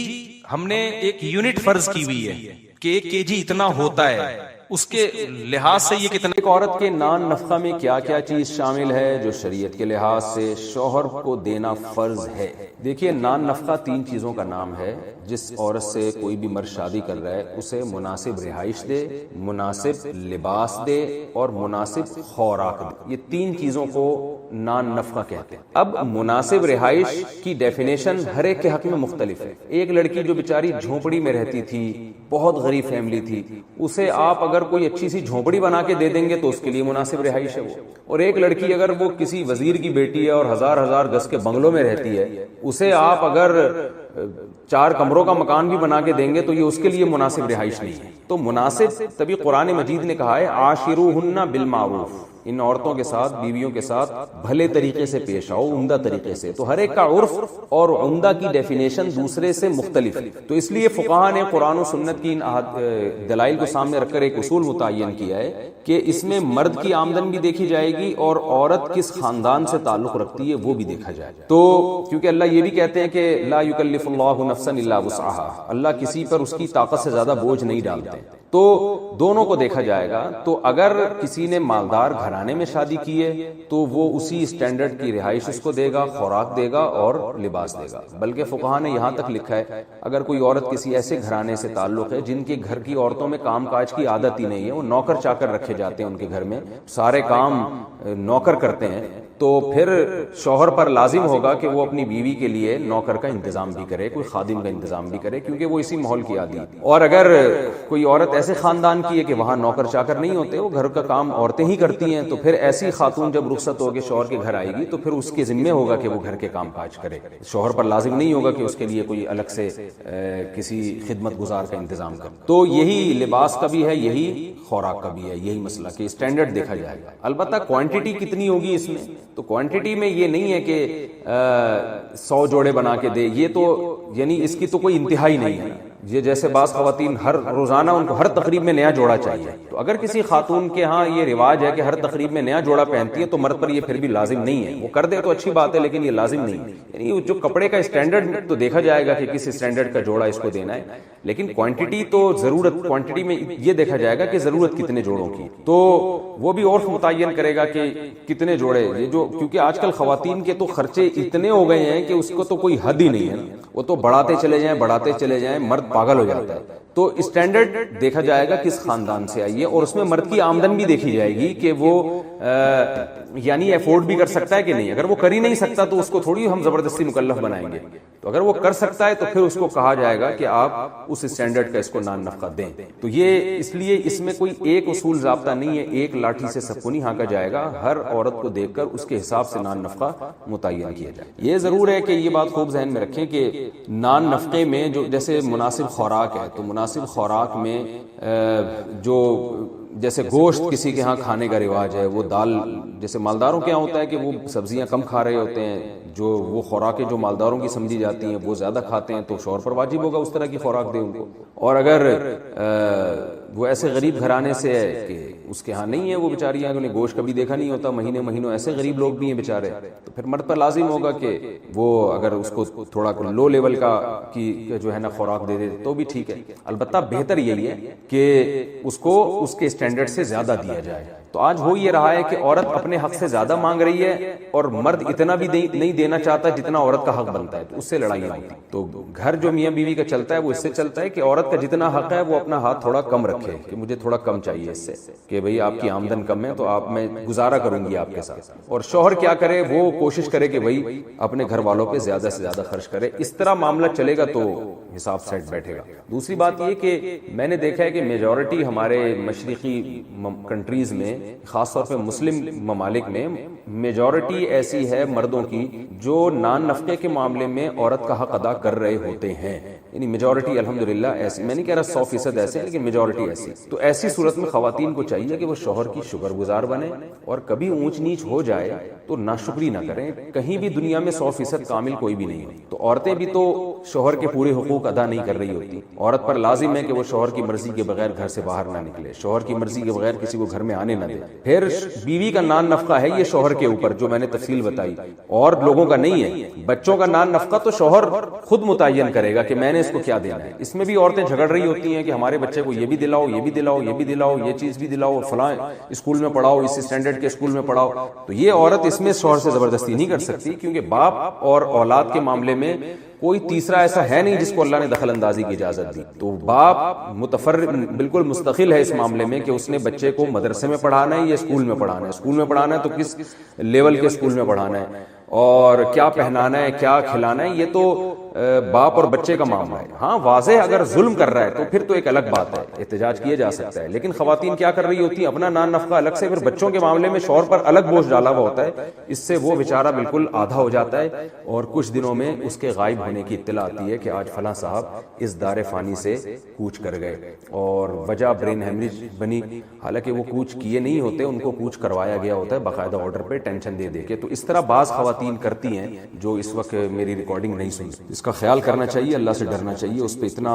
ہم نے ایک یونٹ فرض کی ہوئی ہے کہ 1 kg اتنا ہوتا ہے, اس کے لحاظ سے یہ کتنا. ایک عورت کے نان نفقہ میں کیا کیا چیز شامل ہے جو شریعت کے لحاظ سے شوہر کو دینا فرض ہے. دیکھیے نان نفقہ 3 چیزوں کا نام ہے. جس عورت سے کوئی بھی مرد شادی کر رہا ہے اسے مناسب رہائش دے, مناسب لباس دے اور مناسب خوراک دے. یہ 3 چیزوں کو نان نفقہ کہتے ہیں. اب مناسب رہائش کی ڈیفینیشن ہر ایک کے حق میں مختلف ہے. ایک لڑکی جو بیچاری جھونپڑی میں رہتی تھی, بہت غریب فیملی تھی, اسے آپ اگر کوئی اچھی سی جھونپڑی بنا کے دے دیں گے تو اس کے لیے مناسب رہائش ہے وہ. اور ایک لڑکی اگر وہ کسی وزیر کی بیٹی ہے اور ہزار ہزار گز کے بنگلوں میں رہتی ہے, اسے آپ اگر 4 کمروں کا مکان بھی بنا کے دیں گے تو یہ اس کے لیے مناسب رہائش نہیں ہے. تو مناسب, تبھی قرآن مجید نے کہا ہے عاشروہن بالمعروف, ان عورتوں کے ساتھ, بیویوں کے ساتھ بھلے طریقے سے پیش آؤ, عمدہ طریقے سے. تو ہر ایک کا عرف اور عمدہ کی ڈیفینیشن دوسرے سے مختلف ہے. تو اس لیے فقہاء نے قرآن و سنت کی دلائل کو سامنے رکھ کر ایک اصول متعین کیا ہے کہ اس میں مرد کی آمدن بھی دیکھی جائے گی اور عورت کس خاندان سے تعلق رکھتی ہے وہ بھی دیکھا جائے. تو کیونکہ اللہ یہ بھی کہتے ہیں کہ لا یکلف اللہ نفسا الا وسعها, اللہ کسی پر اس کی طاقت سے زیادہ بوجھ نہیں ڈالتے, تو دونوں کو دیکھا جائے گا. تو اگر کسی نے مالدار گھرانے میں شادی کی ہے تو وہ اسی اسٹینڈرڈ کی رہائش اس کو دے گا, خوراک دے گا اور لباس دے گا. بلکہ فقہاء نے یہاں تک لکھا ہے اگر کوئی عورت کسی ایسے گھرانے سے تعلق ہے جن کے گھر کی عورتوں میں کام کاج کی عادت ہی نہیں ہے, وہ نوکر چاکر رکھے جاتے ہیں ان کے گھر میں, سارے کام نوکر کرتے ہیں, تو پھر شوہر پر لازم ہوگا کہ وہ اپنی بیوی کے لیے نوکر کا انتظام بھی کرے, کوئی خادم کا انتظام بھی کرے, کیونکہ وہ اسی ماحول کی عادی ہے. اور اگر کوئی عورت ایسے خاندان کی ہے کہ وہاں نوکر چاکر نہیں ہوتے, وہ گھر کا کام عورتیں ہی کرتی ہیں, تو پھر ایسی خاتون جب رخصت ہو کے شوہر کے گھر آئے گی تو پھر اس کے ذمہ ہوگا کہ وہ گھر کے کام کاج کرے. شوہر پر لازم نہیں ہوگا کہ اس کے لیے کوئی الگ سے کسی خدمت گزار کا انتظام کرے. تو یہی لباس کا بھی ہے, یہی خوراک کا بھی ہے, یہی مسئلہ کہ اسٹینڈرڈ دیکھا جائے گا. البتہ کوانٹٹی کتنی ہوگی اس میں, تو کوانٹٹی میں یہ نہیں ہے کہ 100 جوڑے بنا کے دے, یہ تو یعنی اس کی تو کوئی انتہائی نہیں ہے. یہ جیسے بعض خواتین ہر روزانہ ان کو ہر تقریب میں نیا جوڑا چاہیے, تو اگر کسی خاتون کے ہاں یہ رواج ہے کہ ہر تقریب میں نیا جوڑا پہنتی ہے تو مرد پر یہ پھر بھی لازم نہیں ہے. وہ کر دے تو اچھی بات ہے لیکن یہ لازم نہیں ہے. یعنی جو کپڑے کا اسٹینڈرڈ تو دیکھا جائے گا کہ کس اسٹینڈرڈ کا جوڑا اس کو دینا ہے, لیکن کوانٹٹی تو ضرورت, کوانٹٹی میں یہ دیکھا جائے گا کہ ضرورت کتنے جوڑوں کی, تو وہ بھی عرف متعین کرے گا کہ کتنے جوڑے. یہ جو کیونکہ آج کل خواتین کے تو خرچے اتنے ہو گئے ہیں کہ اس کو تو کوئی حد ہی نہیں ہے, وہ تو بڑھاتے چلے جائیں, مرد پاگل ہو جاتا ہے. تو اسٹینڈرڈ دیکھا جائے گا کس خاندان سے آئی ہے, اور اس میں مرد کی آمدن بھی دیکھی جائے گی کہ وہ یعنی افورڈ بھی کر سکتا ہے کہ نہیں. اگر وہ کر ہی نہیں سکتا تو اس کو تھوڑی ہم زبردستی مکلف بنائیں گے. تو اگر وہ کر سکتا ہے تو پھر اس کو کہا جائے گا کہ آپ اس اسٹینڈرڈ کا اس کو نان نفقہ دیں. تو یہ اس لیے اس میں کوئی ایک اصول ضابطہ نہیں ہے, ایک لاٹھی سے سب کو نہیں ہانکا جائے گا, ہر عورت کو دیکھ کر اس کے حساب سے نان نفقہ متعین کیا جائے. یہ ضرور ہے کہ یہ بات خوب ذہن میں رکھیں کہ نان نفقے میں جو جیسے مناسب خوراک ہے, تو مناسب خوراک میں جو جیسے گوشت کسی کے ہاں کھانے کا رواج ہے, وہ دال جیسے مالداروں کے ہاں ہوتا ہے کہ وہ سبزیاں کم کھا رہے ہوتے ہیں, جو وہ خوراکیں جو مالداروں کی سمجھی جاتی ہیں وہ زیادہ کھاتے ہیں, تو شوہر پر واجب ہوگا اس طرح کی خوراک دے ان کو. اور اگر وہ ایسے غریب گھرانے سے ہے کہ اس کے ہاں نہیں ہے, وہ بیچاریاں انہوں نے گوشت کبھی دیکھا نہیں ہوتا, مہینے مہینوں ایسے غریب لوگ بھی ہیں بیچارے, تو پھر مرد پر لازم ہوگا کہ وہ اگر اس کو تھوڑا لو لیول کا کی جو ہے نا خوراک دے دے تو بھی ٹھیک ہے. البتہ بہتر یہی ہے کہ اس کو اس کے اسٹینڈرڈ سے زیادہ دیا جائے. تو آج ہو یہ رہا ہے کہ عورت اپنے حق سے زیادہ مانگ رہی ہے اور مرد اتنا بھی نہیں دینا چاہتا جتنا عورت کا حق بنتا ہے, تو اس سے لڑائیاں ہوتی ہیں. تو گھر جو میاں بیوی کا چلتا ہے وہ اس سے چلتا ہے کہ عورت کا جتنا حق ہے وہ اپنا ہاتھ تھوڑا کم رکھے, کہ مجھے تھوڑا کم چاہیے اس سے, کہ بھئی آپ کی آمدن کم ہے تو آپ میں گزارا کروں گی آپ کے ساتھ. اور شوہر کیا کرے, وہ کوشش کرے کہ بھئی اپنے گھر والوں پہ زیادہ سے زیادہ خرچ کرے. اس طرح معاملہ چلے گا تو حساب سیٹ بیٹھے گا. دوسری بات یہ کہ میں نے دیکھا ہے کہ میجورٹی ہمارے مشرقی کنٹریز میں, خاص طور پہ مسلم ممالک میں, میجورٹی ایسی ہے مردوں کی جو نان نفقے کے معاملے میں عورت کا حق ادا کر رہے ہوتے ہیں. یعنی میجورٹی الحمدللہ ایسی, میں نہیں کہہ رہا 100% ایسے, لیکن میجورٹی ایسی. تو ایسی صورت میں خواتین کو چاہیے کہ وہ شوہر کی شکر گزار بنے, اور کبھی اونچ نیچ ہو جائے تو ناشکری نہ کریں. کہیں بھی دنیا میں 100% کامل کوئی بھی نہیں ہے, تو عورتیں بھی تو شوہر کے پورے حقوق ادا نہیں کر رہی ہوتی. عورت پر لازم ہے کہ وہ شوہر کی مرضی کے بغیر گھر سے باہر نہ نکلے, شوہر کی مرضی کے بغیر کسی کو گھر میں آنے نہ دے. پھر بیوی کا نان نفقہ ہے یہ شوہر کے اوپر, جو میں نے تفصیل بتائی, اور لوگوں کا نہیں ہے. بچوں کا نان نفقہ تو شوہر خود متعین کرے گا کہ میں نے اس کو کیا دینا ہے. اس میں بھی عورتیں جھگڑ رہی ہوتی ہیں کہ ہمارے بچے کو یہ بھی دلاؤ, یہ بھی دلاؤ, یہ بھی دلاؤ, یہ چیز بھی دلاؤ, فلاں اسکول میں پڑھاؤ, اس اسٹینڈرڈ کے اسکول میں پڑھاؤ. تو یہ عورت اس میں شوہر سے زبردستی نہیں کر سکتی, کیونکہ باپ اور اولاد کے معاملے میں کوئی تیسرا ایسا ہے نہیں جس کو اللہ نے دخل اندازی کی اجازت دی. تو باپ متفرد بالکل مستقل ہے اس معاملے میں کہ اس نے بچے کو مدرسے میں پڑھانا ہے یا اسکول میں پڑھانا ہے. اسکول میں پڑھانا ہے تو کس لیول کے اسکول میں پڑھانا ہے, اور کیا پہنانا ہے, کیا کھلانا ہے, یہ تو باپ اور بچے کا معاملہ ہے. ہاں واضح اگر ظلم کر رہا ہے تو پھر تو ایک الگ بات ہے, احتجاج کیا جا سکتا ہے. لیکن خواتین کیا کر رہی ہوتی ہیں, اپنا نان نفقہ الگ سے, پھر بچوں کے معاملے میں شوہر پر الگ بوجھ ڈالا ہوا ہوتا ہے. اس سے وہ بیچارہ بالکل آدھا ہو جاتا ہے, اور کچھ دنوں میں اس کے غائب ہونے کی اطلاع آتی ہے کہ آج فلاں صاحب اس دار فانی سے کوچ کر گئے, اور وجہ برین ہیمریج بنی. حالانکہ وہ کوچ کیے نہیں ہوتے, ان کو کوچ کروایا گیا ہوتا ہے باقاعدہ آرڈر پہ, ٹینشن دے دے کے. تو اس طرح بعض خواتین کرتی ہیں جو اس وقت میری ریکارڈنگ نہیں سنتی. اس کا خیال کرنا چاہیے, اللہ سے ڈرنا چاہیے, اس پہ اتنا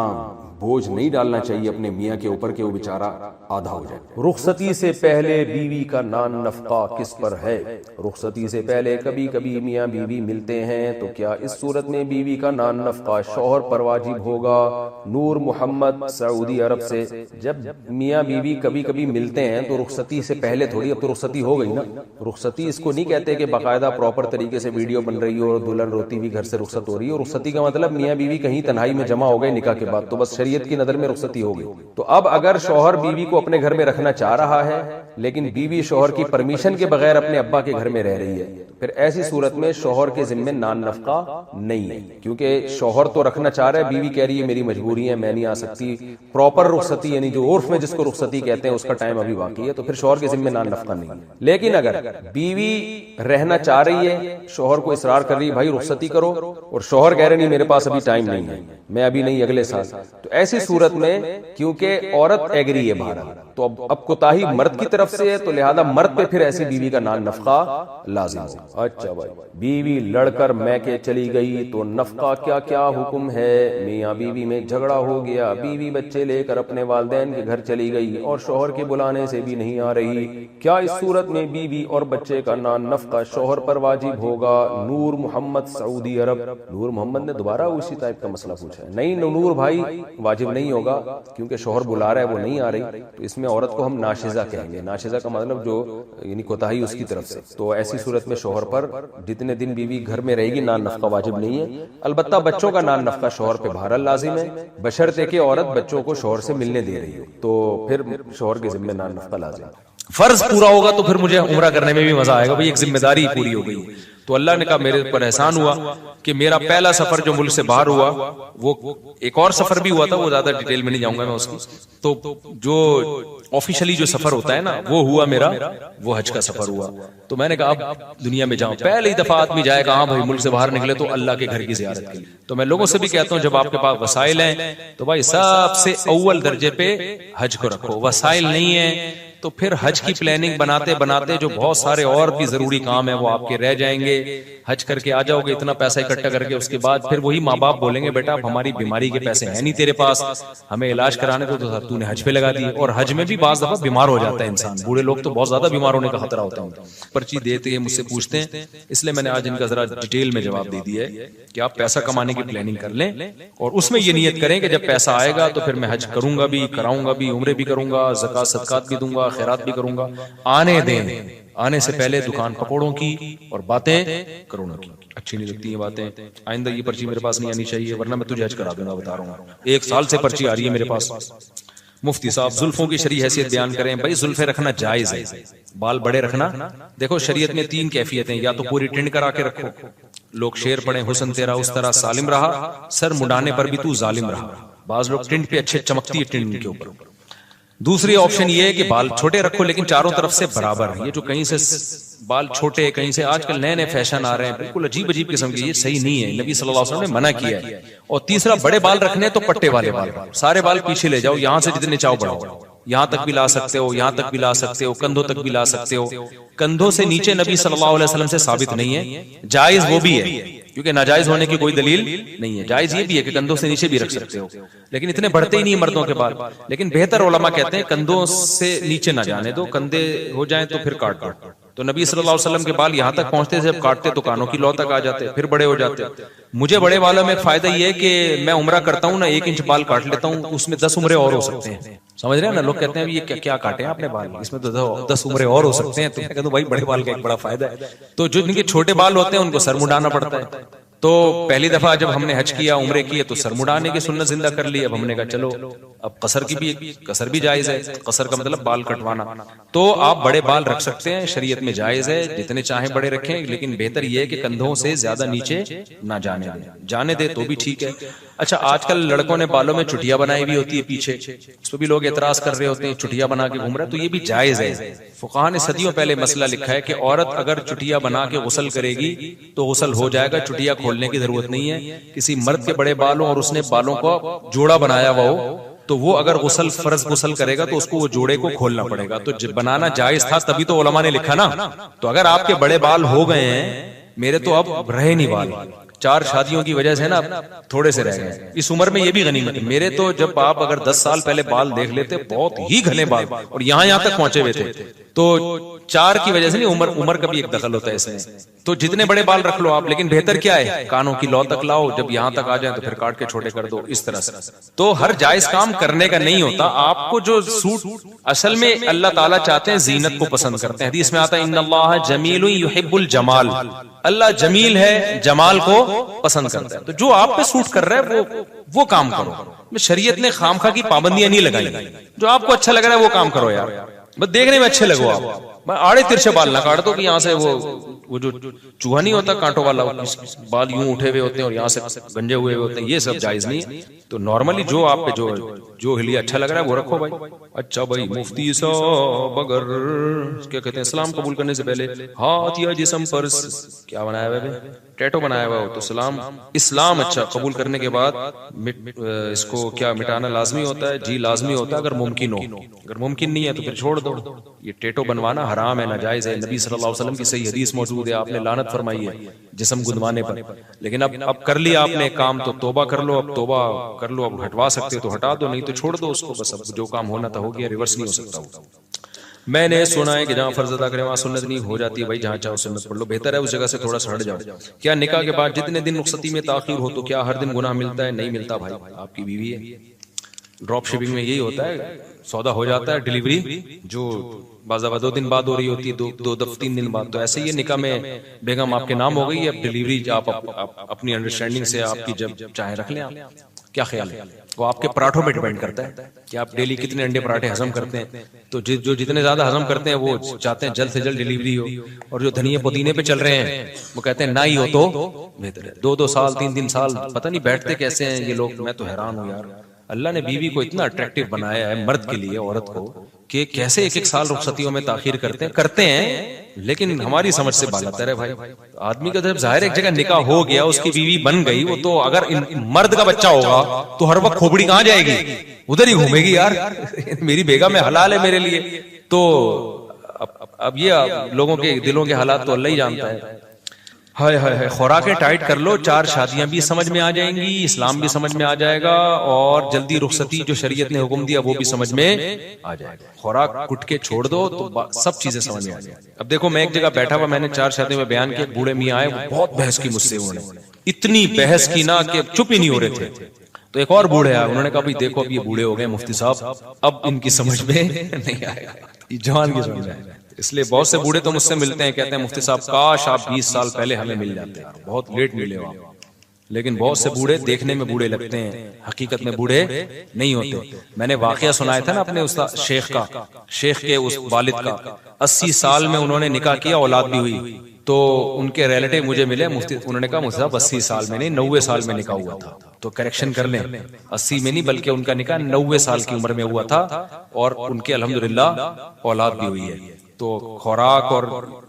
بوجھ نہیں ڈالنا چاہیے اپنے میاں کے اوپر کہ وہ بیچارہ آدھا ہو جائے. رخصتی سے پہلے بیوی کا نان نفقہ کس پر ہے؟ رخصتی سے پہلے کبھی کبھی میاں بیوی ملتے ہیں, تو کیا اس صورت میں بیوی کا نان نفقہ شوہر پر واجب ہوگا؟ نور محمد سعودی عرب سے. جب میاں بیوی کبھی کبھی ملتے ہیں تو رخصتی سے پہلے تھوڑی, اب تو رخصتی ہو گئی نا. رخصتی اس کو نہیں کہتے کہ باقاعدہ پراپر طریقے سے ویڈیو بن رہی ہو اور دلہن روتی ہوئی گھر سے رخصت ہو رہی ہے. رخصتی کا مطلب میاں بیوی کہیں تنہائی میں جمع ہو گئے نکاح کے بعد, تو بس شریعت کی نظر میں رخصتی ہو گئی. تو اب اگر شوہر بیوی کو اپنے گھر میں رکھنا چاہ رہا ہے لیکن بیوی شوہر کی پرمیشن کے بغیر اپنے ابا کے گھر میں رہ رہی ہے, پھر ایسی صورت میں شوہر کے ذمہ نان نفقہ نہیں ہے, کیونکہ شوہر تو رکھنا چاہ رہا ہے, بیوی کہہ رہی ہے میری مجبوری ہے, میں نہیں آ سکتی. پراپر رخصتی یعنی جو عرف میں جس کو رخصتی کہتے ہیں اس کا ٹائم ابھی باقی ہے, تو پھر شوہر کے ذمہ نان نفقہ نہیں ہے. لیکن اگر بیوی رہنا چاہ رہی ہے, شوہر کو اصرار کر رہی ہے بھائی رخصتی کرو, اور شوہر کہہ رہے نہیں میرے پاس ابھی ٹائم نہیں ہے, میں ابھی نہیں اگلے سال, تو ایسی صورت میں کیونکہ عورت ایگری ہے بہرحال, تو اب کوتاہی مرد کی طرف سے ہے, تو لہذا مرد پہ پھر ایسی بیوی کا نان نفقہ لازم ہو. اچھا بھائی, بیوی لڑ کر میکے چلی گئی تو نفقہ کیا کیا حکم ہے؟ میاں بیوی میں جھگڑا ہو گیا, بیوی بچے لے کر اپنے والدین کے گھر چلی گئی اور شوہر کے بلانے سے بھی نہیں آ رہی, کیا اس صورت میں بیوی اور بچے کا نان نفقہ شوہر پر واجب ہوگا؟ نور محمد سعودی عرب. نور محمد نے دوبارہ اسی ٹائپ کا مسئلہ پوچھا ہے. نہیں نور بھائی, واجب نہیں ہوگا, کیونکہ شوہر بلا رہا ہے وہ نہیں آ رہی, تو اس میں عورت کو ہم ناشزہ کہیں گے. ناشزہ کا مطلب جو یعنی کوتاہی اس کی طرف سے. تو ایسی صورت میں شوہر پر جتنے دن بیوی گھر میں رہے گی نان نفقہ واجب نہیں ہے. البتہ بچوں کا نان نفقہ شوہر پہ بہرحال لازم ہے, بشرطے کہ عورت بچوں کو شوہر سے ملنے دے رہی ہو, تو پھر شوہر کے ذمہ نان نفقہ لازم ہے. فرض پورا ہوگا تو پھر مجھے عمرہ کرنے میں بھی مزہ آئے گا، بھئی ایک ذمہ داری پوری ہو گئی۔ تو اللہ نے کہا میرے پر احسان ہوا کہ میرا پہلا سفر جو ملک سے باہر ہوا، وہ ایک اور سفر بھی ہوا تھا، وہ زیادہ ڈیٹیل میں نہیں جاؤں گا میں اس کی، تو جو آفیشلی جو سفر ہوتا ہے نا وہ ہوا میرا، وہ حج کا سفر ہوا۔ تو میں نے کہا اب دنیا میں جاؤں، پہلی دفعہ آدمی جائے گا ہاں بھائی ملک سے باہر نکلے تو اللہ کے گھر کی زیارت کے لیے۔ تو میں لوگوں سے بھی کہتا ہوں جب آپ کے پاس وسائل ہیں تو بھائی سب سے اول درجے پہ حج کو رکھو، وسائل نہیں ہے تو پھر حج کی پلاننگ بناتے بناتے جو بہت سارے اور بھی ضروری کام ہیں وہ آپ کے رہ جائیں گے۔ حج کر کے آ جاؤ گے اتنا پیسہ اکٹھا کر کے، اس کے بعد پھر وہی ماں باپ بولیں گے بیٹا اب ہماری بیماری کے پیسے ہیں نہیں تیرے پاس، ہمیں علاج کرانے کو تو نے حج پہ لگا دی۔ اور حج میں بھی بعض دفعہ بیمار ہو جاتا ہے انسان، بوڑھے لوگ تو بہت زیادہ بیمار ہونے کا خطرہ ہوتا ہے۔ پرچی دیتے ہیں مجھ سے پوچھتے ہیں، اس لیے میں نے آج ان کا ذرا ڈیٹیل میں جواب دے دیا ہے کہ آپ پیسہ کمانے کی پلاننگ کر لیں اور اس میں یہ نیت کریں کہ جب پیسہ آئے گا تو پھر میں حج کروں گا بھی، کراؤں گا بھی، عمرے بھی کروں گا، زکات صدقات بھی دوں گا، خیرات بھی کروں گا۔ آنے دیں، آنے سے پہلے دکان پکوڑوں کی اور باتیں کروڑوں کی اچھی نہیں لگتی ہیں باتیں۔ آئندہ یہ پرچی میرے پاس نہیں آنی چاہیے ورنہ میں تجھے حج کرا دوں گا، بتا رہا ہوں۔ 1 سال سے پرچی آ رہی ہے میرے پاس۔ مفتی صاحب زلفوں کی شرعی حیثیت بیان کریں۔ بھائی زلفیں رکھنا جائز ہے، بال بڑے رکھنا، دیکھو شریعت میں 3 کیفیتیں، یا تو پوری ٹنڈ کرا کے رکھو، لوگ شعر پڑھیں حسن تیرا اس طرح سالم رہا، سر مڈانے پر بھی تو ظالم رہا۔ بعض لوگ ٹنڈ پہ اچھے چمکتی ہے ٹنڈ کے اوپر۔ دوسری آپشن یہ ہے کہ بال چھوٹے رکھو لیکن چاروں طرف سے برابر۔ یہ جو کہیں سے بال چھوٹے کہیں سے آج کل نئے نئے فیشن آ رہے ہیں بالکل عجیب عجیب قسم کے، یہ صحیح نہیں ہے، نبی صلی اللہ علیہ وسلم نے منع کیا ہے۔ اور تیسرا بڑے بال رکھنے تو پٹے والے بال، سارے بال پیچھے لے جاؤ، یہاں سے جتنے چاہو بڑھاؤ، یہاں تک بھی لا سکتے ہو، یہاں تک بھی لا سکتے ہو، کندھوں تک بھی لا سکتے ہو۔ کندھوں سے نیچے نبی صلی اللہ علیہ وسلم سے ثابت نہیں ہے، جائز وہ بھی ہے کیونکہ ناجائز ہونے کی کوئی دلیل نہیں ہے، جائز یہ بھی ہے کہ کندھوں سے نیچے بھی رکھ سکتے ہو، لیکن اتنے بڑھتے ہی نہیں مردوں کے بال۔ لیکن بہتر علماء کہتے ہیں کندھوں سے نیچے نہ جانے دو، کندھے ہو جائیں تو پھر کاٹ دو۔ تو نبی صلی اللہ علیہ وسلم کے بال یہاں تک پہنچتے تھے، جب کاٹتے تو کانوں کی لو تک آ جاتے، پھر بڑے ہو جاتے۔ مجھے بڑے بالوں میں ایک فائدہ یہ ہے کہ میں عمرہ کرتا ہوں نا، 1 انچ بال کاٹ لیتا ہوں، اس میں 10 عمرے اور ہو سکتے ہیں، سمجھ رہے ہیں نا؟ لوگ کہتے ہیں یہ کیا کاٹے ہیں آپ نے بال، اس میں تو 10 عمرے اور ہو سکتے ہیں۔ تو میں کہتا ہوں بھائی بڑے بال کا ایک بڑا فائدہ ہے۔ تو جو جن کے چھوٹے بال ہوتے ہیں ان کو سر مڈانا پڑتا ہے۔ تو پہلی دفعہ جب ہم نے حج کیا، عمرے کیے، تو سر مڈانے کی سنت زندہ کر لی۔ اب ہم نے کہا چلو اب قصر بھی جائز ہے، قصر کا مطلب بال کٹوانا۔ تو آپ بڑے بال رکھ سکتے ہیں، شریعت میں جائز ہے، جتنے چاہیں بڑے رکھیں، لیکن بہتر یہ ہے کہ کندھوں سے زیادہ نیچے نہ جانے دے تو بھی ٹھیک ہے۔ اچھا آج کل لڑکوں نے بالوں میں چٹیاں بنائی ہوئی ہوتی ہے پیچھے، اس پہ بھی لوگ اعتراض کر رہے ہوتے ہیں چٹیاں بنا کے گھوم رہا ہے، تو یہ بھی جائز ہے۔ فقہاء نے صدیوں پہلے مسئلہ لکھا ہے کہ عورت اگر چٹیا بنا کے غسل کرے گی تو غسل ہو جائے گا، چٹیا کھولنے کی ضرورت نہیں ہے۔ کسی مرد کے بڑے بال ہوں اور اس نے بالوں کو جوڑا بنایا ہوا ہو تو وہ اگر فرض غسل کرے گا تو اس کو وہ جوڑے کو کھولنا پڑے گا۔ تو بنانا جائز تھا تبھی تو علماء نے لکھا نا۔ تو اگر آپ کے بڑے بال ہو گئے ہیں، میرے تو اب رہے نہیں بال، 4 شادیوں کی وجہ سے نا تھوڑے سے رہ گئے، اس عمر میں یہ بھی غنیمت ہے۔ میرے تو جب آپ اگر 10 سال پہلے بال دیکھ لیتے بہت ہی گھنے بال اور یہاں تک پہنچے ہوئے تھے، تو 4 کی وجہ سے نہیں، عمر کا بھی ایک دخل ہوتا ہے اس میں۔ تو جتنے بڑے بال رکھ لو آپ، لیکن بہتر کیا ہے کانوں کی لو تک لاؤ، جب یہاں تک آ جائیں تو پھر کاٹ کے چھوٹے کر دو، اس طرح سے۔ تو ہر جائز کام کرنے کا نہیں ہوتا، آپ کو جو سوٹ اصل میں اللہ تعالیٰ چاہتے ہیں، زینت کو پسند کرتے ہیں۔ حدیث میں آتا ہے ان اللہ جمیل یحب الجمال، اللہ جمیل ہے، جمال کو پسند کرتا ہے۔ تو جو آپ پہ سوٹ کر رہا ہے وہ کام کرو۔ شریعت نے خامخواہ کی پابندیاں نہیں لگائی، جو آپ کو اچھا لگ رہا ہے وہ کام کرو یار، بس دیکھنے میں اچھے لگو آپ۔ آڑے ترچھے بال نہ کاٹ دو کہ یہاں سے وہ جو چوہا نہیں ہوتا کانٹوں والا، بال یوں اٹھے ہوئے ہوتے ہیں اور یہاں سے گنجے ہوئے ہوتے ہیں، یہ سب جائز نہیں ہے۔ تو نارملی جو آپ پہ جو ہلیہ اچھا لگ رہا ہے وہ رکھو بھائی۔ اچھا بھائی مفتی صاحب اگر کیا کہتے ہیں اسلام قبول کرنے سے پہلے ہاتھ یا جسم پر کیا بنایا ہوا ہے، ٹیٹو بنایا ہوا ہو تو اسلام اچھا قبول کرنے کے بعد اس کو کیا مٹانا لازمی ہوتا ہے؟ جی لازمی ہوتا ہے اگر ممکن ہو، اگر ممکن نہیں ہے تو پھر چھوڑ دو۔ یہ ٹیٹو بنوانا حرام ہے، ناجائز ہے۔ نبی صلی اللہ علیہ وسلم کی صحیح حدیث موجود ہے، آپ نے لعنت فرمائی ہے جسم گندوانے پر۔ لیکن اب کر لیا آپ نے کام تو توبہ کر لو، اب توبہ کر لو، اب ہٹوا سکتے تو ہٹا دو، نہیں تو چھوڑ دو اس کو، بس اب جو کام ہونا تھا ہو گیا، ریورس نہیں ہو سکتا۔ میں نے سنا ہے کہ جہاں فرض ادا کرے وہاں سنت نہیں ہو جاتی ہے، بھائی جہاں چاہو سنت پڑھ لو، بہتر ہے اس جگہ سے تھوڑا سا ہٹ جاؤ۔ کیا نکاح کے بعد جتنے دن رخصتی میں تاخیر ہو تو کیا ہر دن گناہ ملتا ہے؟ نہیں ملتا بھائی، آپ کی بیوی ہے۔ ڈراپ شپنگ میں یہی ہوتا ہے، سودا ہو جاتا ہے، ڈیلیوری جو بعض 2 دن بعد ہو رہی ہوتی ہے، 2-3 دن بعد، تو ایسے ہی نکاح میں بیگم آپ کے نام ہو گئی ہے، اب ڈیلیوری آپ اپنی انڈرسٹینڈنگ سے آپ کی جب چاہیں رکھ لیں آپ۔ کیا خیال ہے؟ وہ آپ کے پراٹھوں پہ ڈیپینڈ کرتا ہے کہ آپ ڈیلی کتنے انڈے پراٹھے ہضم کرتے ہیں. تو جو جتنے زیادہ ہضم کرتے ہیں وہ چاہتے ہیں جلد سے جلد ڈیلیوری ہو, اور جو دھنیے پودینے پہ چل رہے ہیں وہ کہتے ہیں نہ ہی ہو تو بہتر ہے. 2 سال 3 سال پتہ نہیں بیٹھتے کیسے ہیں یہ لوگ. میں تو حیران ہوں یار, اللہ نے بیوی کو اتنا اٹریکٹیو بنایا ہے مرد کے لیے, عورت کو, کہ کیسے 1 سال رخصتیوں میں تاخیر کرتے ہیں لیکن ہماری سمجھ سے بالاتر ہے بھائی. آدمی کا جب ظاہر ایک جگہ نکاح ہو گیا, اس کی بیوی بن گئی, وہ تو اگر مرد کا بچہ ہوگا تو ہر وقت کھوپڑی کہاں جائے گی, ادھر ہی گھومے گی یار. میری بیگم ہے, حلال ہے میرے لیے. تو اب یہ لوگوں کے دلوں کے حالات تو اللہ ہی جانتا ہے. ہائے ہائے ہائے, خوراکیں ٹائٹ کر لو, 4 شادیاں بھی سمجھ میں آ جائیں گی, اسلام بھی سمجھ میں آ جائے گا, اور جلدی رخصتی جو شریعت نے حکم دیا وہ بھی سمجھ میں آ جائے گا. خوراک کٹ کے چھوڑ دو تو سب چیزیں سمجھ میں آ جائیں. اب دیکھو میں ایک جگہ بیٹھا ہوا, میں نے 4 شادیوں میں بیان کیا, بوڑھے میاں آئے, بہت بحث کی مجھ سے, انہوں نے اتنی بحث کی نا کہ چپ ہی نہیں ہو رہے تھے. تو ایک اور بوڑھے آئے, انہوں نے کہا بھائی دیکھو اب یہ بوڑھے ہو گئے مفتی صاحب, اب ان کی سمجھ میں نہیں آئے گا, یہ جوان کی سمجھ میں آئے گا. اس لیے بہت سے بوڑھے تو مجھ سے ملتے ہیں, کہتے ہیں مفتی صاحب کاش آپ 20 سال پہلے ہمیں مل جاتے, بہت لیٹ ملے ہو آپ. لیکن بہت سے بوڑھے دیکھنے میں بوڑھے لگتے ہیں, حقیقت میں بوڑھے نہیں ہوتے. میں نے واقعہ سنایا تھا نا اپنے استاد شیخ کا, شیخ کے اس والد کا, 80 سال میں انہوں نے نکاح کیا, اولاد بھی ہوئی. تو ان کے ریلیٹیو مجھے ملے مفتی, انہوں نے کہا مفتی صاحب 80 سال میں نہیں 90 سال میں نکاح ہوا تھا. تو کریکشن کر لیں, 80 میں نہیں بلکہ ان کا نکاح 90 سال کی عمر میں ہوا تھا, اور ان کے الحمدللہ اولاد بھی ہوئی ہے. تو خوراک اور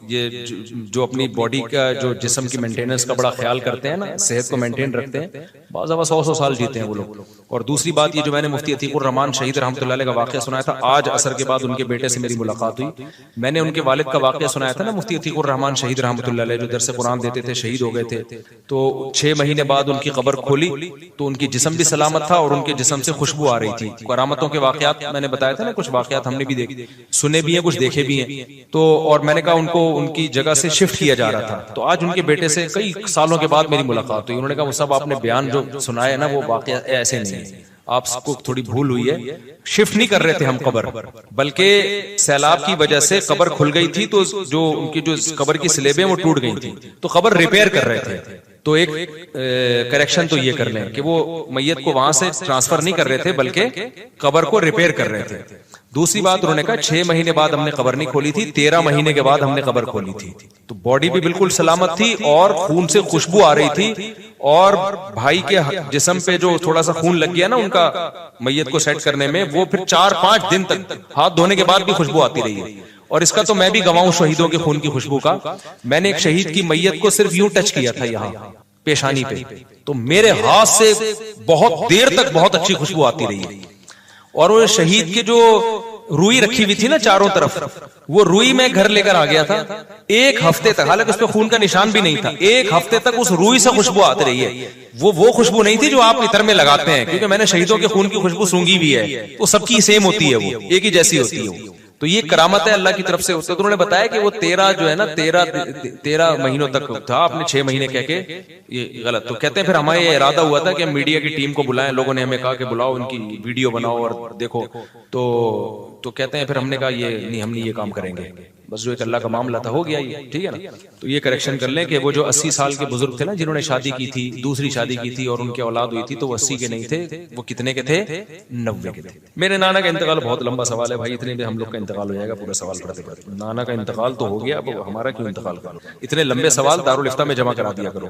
یہ جو اپنی باڈی کا جو جسم کی مینٹیننس کا بڑا خیال کرتے ہیں نا, صحت کو مینٹین رکھتے ہیں, بعض دفعہ 100 سال جیتے ہیں وہ لوگ. اور دوسری بات یہ جو میں نے مفتی عتیق الرحمان شہید رحمۃ اللہ علیہ کا واقعہ سنایا تھا, آج عصر کے بعد ان کے بیٹے سے میری ملاقات ہوئی. میں نے ان کے والد کا واقعہ سنایا تھا نا, مفتی عتیق الرحمان شہید رحمۃ اللہ علیہ جو درس قرآن دیتے تھے, شہید ہو گئے تھے. تو 6 مہینے بعد ان کی قبر کھولی تو ان کی جسم بھی سلامت تھا, اور ان کے جسم سے خوشبو آ رہی تھی. کرامتوں کے واقعات میں نے بتایا تھا نا, کچھ واقعات ہم نے بھی دیکھے سنے بھی ہیں, کچھ دیکھے بھی ہیں. تو اور میں نے کہا ان کو ان کی جگہ سے شفٹ کیا جا رہا تھا. تو آج ان کے بیٹے سے کئی سالوں کے بعد میری ملاقات ہوئی. انہوں نے کہا وہ سب آپ نے بیان جو سنایا ہے نا وہ واقعہ ایسے نہیں ہے, آپ کو تھوڑی بھول ہوئی ہے. شفٹ نہیں کر رہے تھے ہم قبر, بلکہ سیلاب کی وجہ سے قبر کھل گئی تھی, تو جو ان کی جو قبر کی سلیبیں وہ ٹوٹ گئی تھی, تو قبر ریپیئر کر رہے تھے. تو ایک کریکشن تو یہ کر لیں کہ وہ میت کو وہاں سے ٹرانسفر نہیں کر رہے تھے بلکہ قبر کو ریپیئر کر رہے تھے. دوسری بات انہوں نے کہا 6 مہینے بعد ہم نے قبر نہیں کھولی تھی, 13 مہینے کے بعد ہم نے قبر کھولی تھی. تو باڈی بھی بالکل سلامت تھی, اور خون سے خوشبو آ رہی تھی, اور بھائی کے جسم پہ جو تھوڑا سا خون لگ گیا نا ان کا میت کو سیٹ کرنے میں, وہ پھر 4-5 دن تک ہاتھ دھونے کے بعد بھی خوشبو آتی رہی ہے. اور اس کا تو میں بھی گواہ ہوں شہیدوں کے خون کی خوشبو کا. میں نے ایک شہید کی میت کو صرف یوں ٹچ کیا تھا یہاں پیشانی پہ, تو میرے ہاتھ سے بہت دیر تک بہت اچھی خوشبو آتی رہی ہے. اور وہ شہید کی جو روئی رکھی ہوئی تھی نا چاروں طرف, وہ روئی میں گھر لے کر آ گیا تھا 1 ہفتے تک, حالانکہ اس پہ خون کا نشان بھی نہیں تھا. 1 ہفتے تک اس روئی سے خوشبو آتی رہی ہے. وہ خوشبو نہیں تھی جو آپ عطر میں لگاتے ہیں, کیونکہ میں نے شہیدوں کے خون کی خوشبو سونگی بھی ہے, وہ سب کی سیم ہوتی ہے, وہ ایک ہی جیسی ہوتی ہے. تو یہ کرامت ہے اللہ کی طرف سے. انہوں نے بتایا کہ وہ 13 جو ہے نا 13 مہینوں تک تھا, آپ نے 6 مہینے کہہ کے یہ غلط. تو کہتے ہیں پھر ہمارا یہ ارادہ ہوا تھا کہ ہم میڈیا کی ٹیم کو بلائیں, لوگوں نے ہمیں کہا کہ بلاؤ, ان کی ویڈیو بناؤ اور دیکھو. تو کہتے ہیں پھر ہم نے کہا یہ نہیں, ہم نہیں یہ کام کریں گے, بس جو ایک اللہ کا معاملہ تھا ہو گیا یہ, ٹھیک ہے نا. تو یہ کریکشن کر لیں کہ وہ جو 80 سال کے بزرگ تھے نا, جنہوں نے شادی کی تھی, دوسری شادی کی تھی اور ان کی اولاد ہوئی تھی, تو وہ 80 کے نہیں تھے, وہ کتنے کے تھے, 90 کے تھے. میرے نانا کا انتقال بہت لمبا سوال ہے بھائی, اتنے میں ہم لوگ کا انتقال ہو جائے گا پورا سوال پڑھتے پڑھتے. نانا کا انتقال تو ہو گیا, اب ہمارا کیوں انتقال کرو, اتنے لمبے سوال دارالفتہ میں جمع کرا دیا کرو,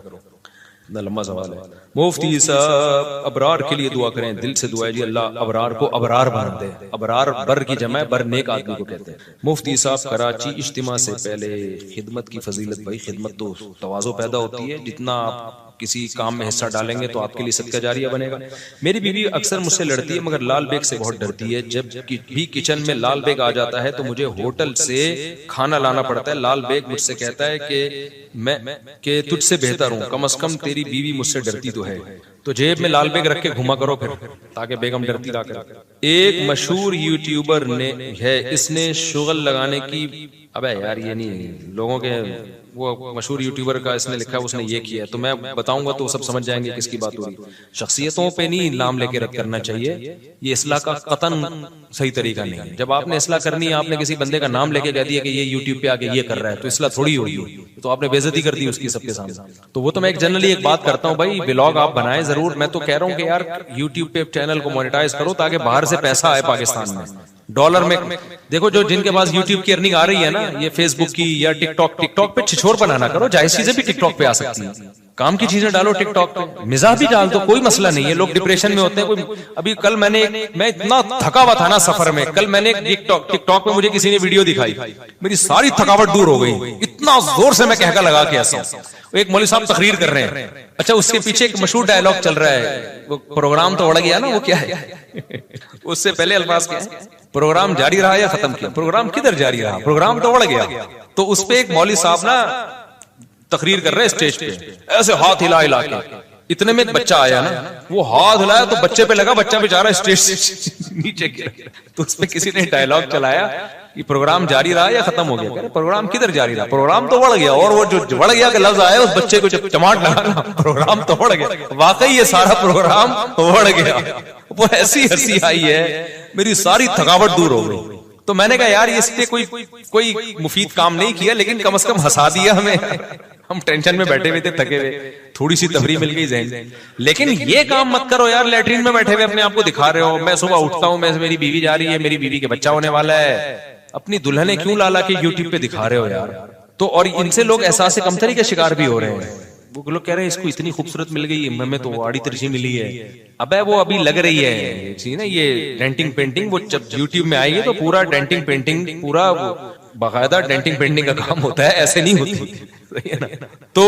اتنا لمبا سوال ہے. مفتی صاحب ابرار کے لیے دعا کریں, دل سے دعا ہے جی اللہ ابرار کو ابرار بنا دے. ابرار بر کی جمع ہے, بر نیک آدمی کو کہتے ہیں. مفتی صاحب کراچی اجتماع سے پہلے خدمت کی فضیلت, بھائی خدمت تو تواضع پیدا ہوتی ہے, جتنا آپ کسی کام میں حصہ ڈالیں گے تو آپ کے لیے صدقہ جاریہ بنے گا. میری بیوی اکثر مجھ سے لڑتی ہے مگر لال بیگ سے بہت ڈرتی ہے. جب بھی کچن میں لال بیگ آ جاتا ہے تو مجھے ہوٹل سے کھانا لانا پڑتا ہے. لال بیگ مجھ سے کہتا ہے کہ تجھ سے بہتر ہوں, کم از کم تیری بیوی مجھ سے ڈرتی تو ہے. تو جیب میں لال بیگ رکھ کے گھوما کرو پھر, تاکہ بیگم ڈرتی لا کر. ایک مشہور یوٹیوبر نے ہے, اس نے شغل لگانے کی, ابے یار یہ نہیں, لوگوں کے وہ مشہور یوٹیوبر کا اس نے لکھا ہے, اس نے یہ کیا ہے, تو میں بتاؤں گا تو سب سمجھ جائیں گے کس کی بات ہو رہی. شخصیتوں پہ نہیں نام لے کے رد کرنا چاہیے, یہ اصلاح کا قطعاً صحیح طریقہ نہیں ہے. جب آپ نے اصلاح کرنی ہے, آپ نے کسی بندے کا نام لے کے کہہ دیا کہ یہ یوٹیوب پہ آ کے یہ کر رہا ہے, تو اصلاح تھوڑی ہوگی, تو آپ نے بے عزتی کر دی اس کی سب کے سامنے. تو وہ تو میں ایک جنرلی ایک بات کرتا ہوں بھائی, بلاگ آپ بنائیں ضرور, میں تو کہہ رہا ہوں کہ یار یوٹیوب پہ چینل کو مونیٹائز کرو تاکہ باہر سے پیسہ آئے پاکستان میں ڈالر میں. دیکھو جو جن کے پاس یوٹیوب کی ارننگ آ رہی ہے نا, یہ فیس بک کی یا ٹک ٹاک پہ چھچور بنانا کرو, جائز چیزیں بھی ٹک ٹاک پہ آ سکتی ہیں, کام کی چیزیں ڈالو ٹک ٹاک پہ, مزاح بھی ڈال دو, کوئی مسئلہ نہیں ہے. لوگ ڈپریشن میں ہوتے ہیں. ابھی کل میں اتنا تھکا ہوا تھا نا سفر میں, کل میں نے ٹک ٹاک پہ مجھے کسی نے ویڈیو دکھائی, میری ساری تھکاوٹ دور ہو گئی, اتنا زور سے میں کہہ لگا کے ایسا. ایک مولوی صاحب تقریر کر رہے ہیں, اچھا اس کے پیچھے ایک مشہور ڈائلگ چل رہا ہے, وہ پروگرام تو اڑ گیا نا, وہ کیا ہے, اس سے پہلے الفاظ کیا ہے, پروگرام جاری رہا یا ختم کیا, پروگرام کدھر جاری رہا, پروگرام تو اڑ گیا. تو اس پہ ایک مولوی صاحب نا تقریر کر رہے اسٹیج پہ, ایسے ہاتھ ہلا کے, اتنے میں ایک بچہ آیا نا, وہ ہاتھ ہلایا تو بچے پہ لگا, بچہ بیچارہ اسٹیج سے نیچے گر, تو اس پہ کسی نے ڈائلگ چلایا کہ پروگرام جاری رہا یا ختم ہو گیا. پروگرام کدھر جاری رہا, پروگرام تو اڑ گیا. اور وہ جو اڑ گیا کا لفظ آیا, اس بچے کو جب چماٹ لگا, پروگرام تو اڑ گیا. واقعی یہ سارا پروگرام اڑ گیا. وہ ایسی ہنسی آئی ہے, میری ساری تھکاوٹ دور ہو گئی. تو میں نے کہا یار اس پہ کوئی مفید کام نہیں کیا, لیکن کم از کم ہنسا دیا ہمیں. ہم ٹینشن میں بیٹھے ہوئے تھے, تھکے ہوئے, تھوڑی سی تفریح مل گئی ذہن. لیکن یہ کام مت کرو یار, لیٹرین میں بیٹھے ہوئے اپنے آپ کو دکھا رہے ہو, میں صبح اٹھتا ہوں, میری بیوی جا رہی ہے, میری بیوی کے بچہ ہونے والا ہے, اپنی دلہنیں کیوں لا کے یوٹیوب پہ دکھا رہے ہو یار. تو اور ان سے لوگ احساس کمتری کا شکار بھی ہو رہے ہیں. وہ لوگ کہہ رہے ہیں اس کو اتنی خوبصورت مل گئی, ہمیں تو آڑی ترچھی ملی ہے. ابے وہ ابھی لگ رہی ہے نا یہ ڈینٹنگ پینٹنگ, وہ جب یوٹیوب میں آئی ہے تو پورا ڈینٹنگ پینٹنگ, پورا باقاعدہ ڈینٹنگ پینٹنگ کا کام ہوتا ہے, ایسے نہیں ہوتی. تو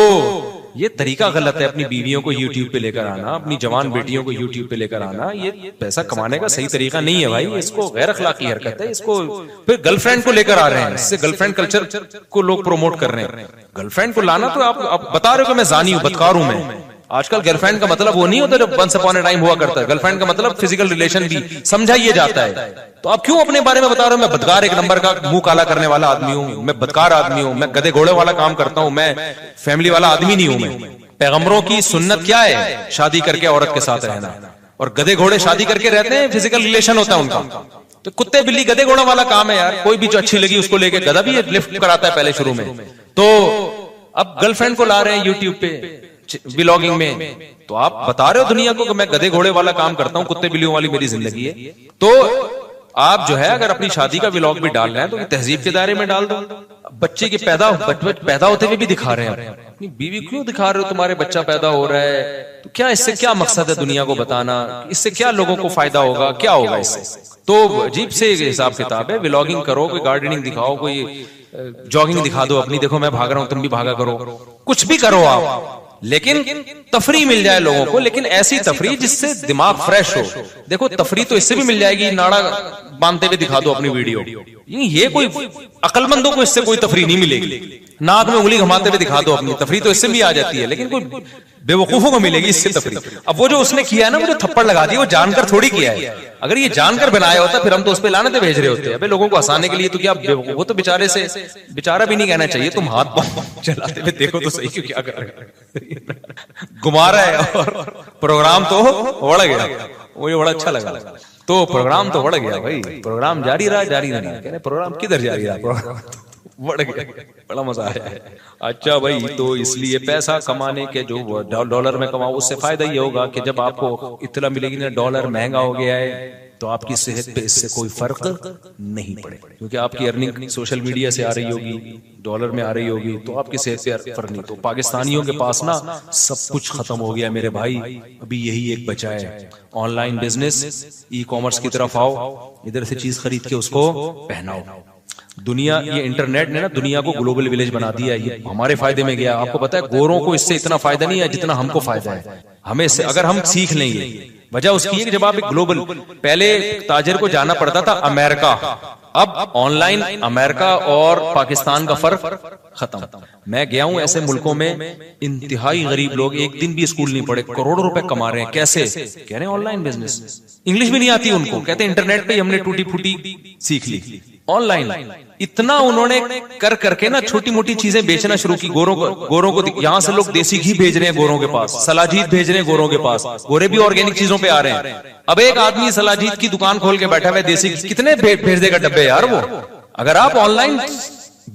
یہ طریقہ غلط ہے, اپنی بیویوں کو یوٹیوب پہ لے کر آنا, اپنی جوان بیٹیوں کو یوٹیوب پہ لے کر آنا, یہ پیسہ کمانے کا صحیح طریقہ نہیں ہے بھائی. اس کو غیر اخلاقی حرکت ہے. اس کو پھر گرل فرینڈ کو لے کر آ رہے ہیں, اس سے گرل فرینڈ کلچر کو لوگ پروموٹ کر رہے ہیں. گرل فرینڈ کو لانا تو آپ بتا رہے ہو کہ میں زانی ہوں, بدکار ہوں میں. آج کل گرل فرینڈ کا مطلب وہ نہیں ہوتا جو ونس اپون اے ٹائم ہوا کرتا ہے. گرل فرینڈ کا مطلب فزیکل ریلیشن بھی سمجھا یہ جاتا ہے. تو آپ کیوں اپنے بارے میں بتا رہے ہو میں بدکار ایک نمبر کا منہ کالا کرنے والا آدمی ہوں, میں بدکار آدمی ہوں, میں گدے گھوڑے والا کام کرتا ہوں, میں فیملی والا آدمی نہیں ہوں. میں پیغمبروں کی سنت کیا ہے, شادی کر کے عورت کے ساتھ رہنا, اور گدے گھوڑے شادی کر کے رہتے ہیں, فزیکل ریلیشن ہوتا ہے ان کا. تو کتے بلی گدے گھوڑا والا کام ہے یار. کوئی بھی جو اچھی لگی اس کو لے کے, گدھا بھی لفٹ کراتا ہے پہلے شروع میں. تو اب گرل فرینڈ کو لا رہے ہیں یوٹیوب پہ ولاگنگ میں, تو آپ بتا رہے ہو دنیا کو کہ میں گدے گھوڑے والا کام کرتا ہوں, کتے بلیوں والی میری زندگی ہے. تو آپ جو ہے اگر اپنی شادی کا ولاگ بھی ڈال رہے ہیں تو تہذیب کے دائرے میں ڈال دو. بچے کے پیدا ہوتے ہوئے بھی دکھا رہے ہیں, اپنی بیوی کیوں دکھا رہے ہو, تمہارے بچہ پیدا ہو رہا ہے, تو کیا اس سے کیا مقصد ہے دنیا کو بتانا, اس سے کیا لوگوں کو فائدہ ہوگا, کیا ہوگا اس سے. تو عجیب سے حساب کتاب ہے. ولاگنگ کرو, کوئی گارڈننگ دکھاؤ, کوئی جاگنگ دکھا دو اپنی, دیکھو میں بھاگ رہا ہوں تم بھی بھاگا کرو, کچھ بھی کرو آپ, لیکن تفریح مل جائے لوگوں کو, لیکن ایسی تفریح جس سے دماغ فریش ہو. دیکھو تفریح تو اس سے بھی مل جائے گی, ناڑا باندھتے ہوئے دکھا دو اپنی ویڈیو, یہ کوئی عقل مندوں کو اس سے کوئی تفریح نہیں ملے گی. ناک میں انگلی گھماتے ہوئے دکھا دو اپنی تفریح, تو اس سے بھی آ جاتی ہے, لیکن کوئی بے وقوفوں کو ملے گی اس سے تفریح. اب وہ جو اس نے کیا ہے نا, وہ جو تھپڑ لگا دی, وہ جان کر تھوڑی کیا ہے. اگر یہ جان کر بنایا ہوتا پھر ہم تو اس پہ لعنتیں بھیج رہے ہوتے. ابے لوگوں کو ہنسانے کے لیے تو کیا, وہ تو بیچارے سے بیچارہ بھی نہیں کہنا چاہیے, تم ہاتھ پاؤں چلاتے ہوئے دیکھو تو صحیح کیا کر رہے, گھما رہا ہے. اور پروگرام تو اڑ گیا, مجھے بڑا اچھا لگا. تو پروگرام تو اڑ گیا بھائی, پروگرام جاری رہا, جاری نہیں, کہہ رہے پروگرام کدھر جاری رہا, پروگرام بڑھ گیا, بڑا مزہ آیا. اچھا بھائی, تو اس لیے پیسہ کمانے کے جو ڈالر میں کماؤ, اس سے فائدہ یہ ہوگا کہ جب آپ کو اطلاع ملے گی نا ڈالر مہنگا ہو گیا ہے, تو آپ کی صحت پہ اس سے کوئی فرق نہیں پڑے, کیونکہ آپ کی ارننگ سوشل میڈیا سے آ رہی ہوگی, ڈالر میں آ رہی ہوگی, تو آپ کی صحت پہ فرق نہیں. تو پاکستانیوں کے پاس نا سب کچھ ختم ہو گیا میرے بھائی, ابھی یہی ایک بچا ہے, on line business, e commerce کی طرف آؤ, ادھر سے چیز خرید کے اس کو پہناؤ. دنیا, یہ انٹرنیٹ نے نا دنیا کو گلوبل ولیج بنا دیا ہے, یہ ہمارے فائدے میں گیا. آپ کو پتا ہے گوروں کو اس سے اتنا فائدہ نہیں ہے جتنا ہم کو فائدہ ہے. ہمیں سے اگر ہم سیکھ لیں گے, وجہ اس کی ہے کہ جب آپ ایک گلوبل, پہلے تاجر کو جانا پڑتا تھا امریکہ, اب آن لائن امریکہ اور پاکستان کا فرق ختم. میں گیا ہوں ایسے ملکوں میں, انتہائی غریب لوگ, ایک دن بھی اسکول نہیں پڑھے, کروڑوں روپے کما رہے ہیں. کیسے؟ کہہ رہے ہیں آن لائن بزنس, انگلش بھی نہیں آتی ان کو, کہتے ہیں انٹرنیٹ پہ ہم نے ٹوٹی پھوٹی سیکھ لی. آن لائن اتنا انہوں نے کر کے نا چھوٹی موٹی چیزیں بیچنا شروع کی. گوروں کو یہاں سے لوگ دیسی گھی بھیج رہے ہیں گوروں کے پاس, سلاجید بھیج رہے ہیں گوروں کے پاس, گورے بھی آرگینک چیزوں پہ آ رہے ہیں. اب ایک آدمی سلاجید کی دکان کھول کے بیٹھا ہوا ہے, دیسی کتنے بھیج دے گا ڈبے یار وہ. اگر آپ آن لائن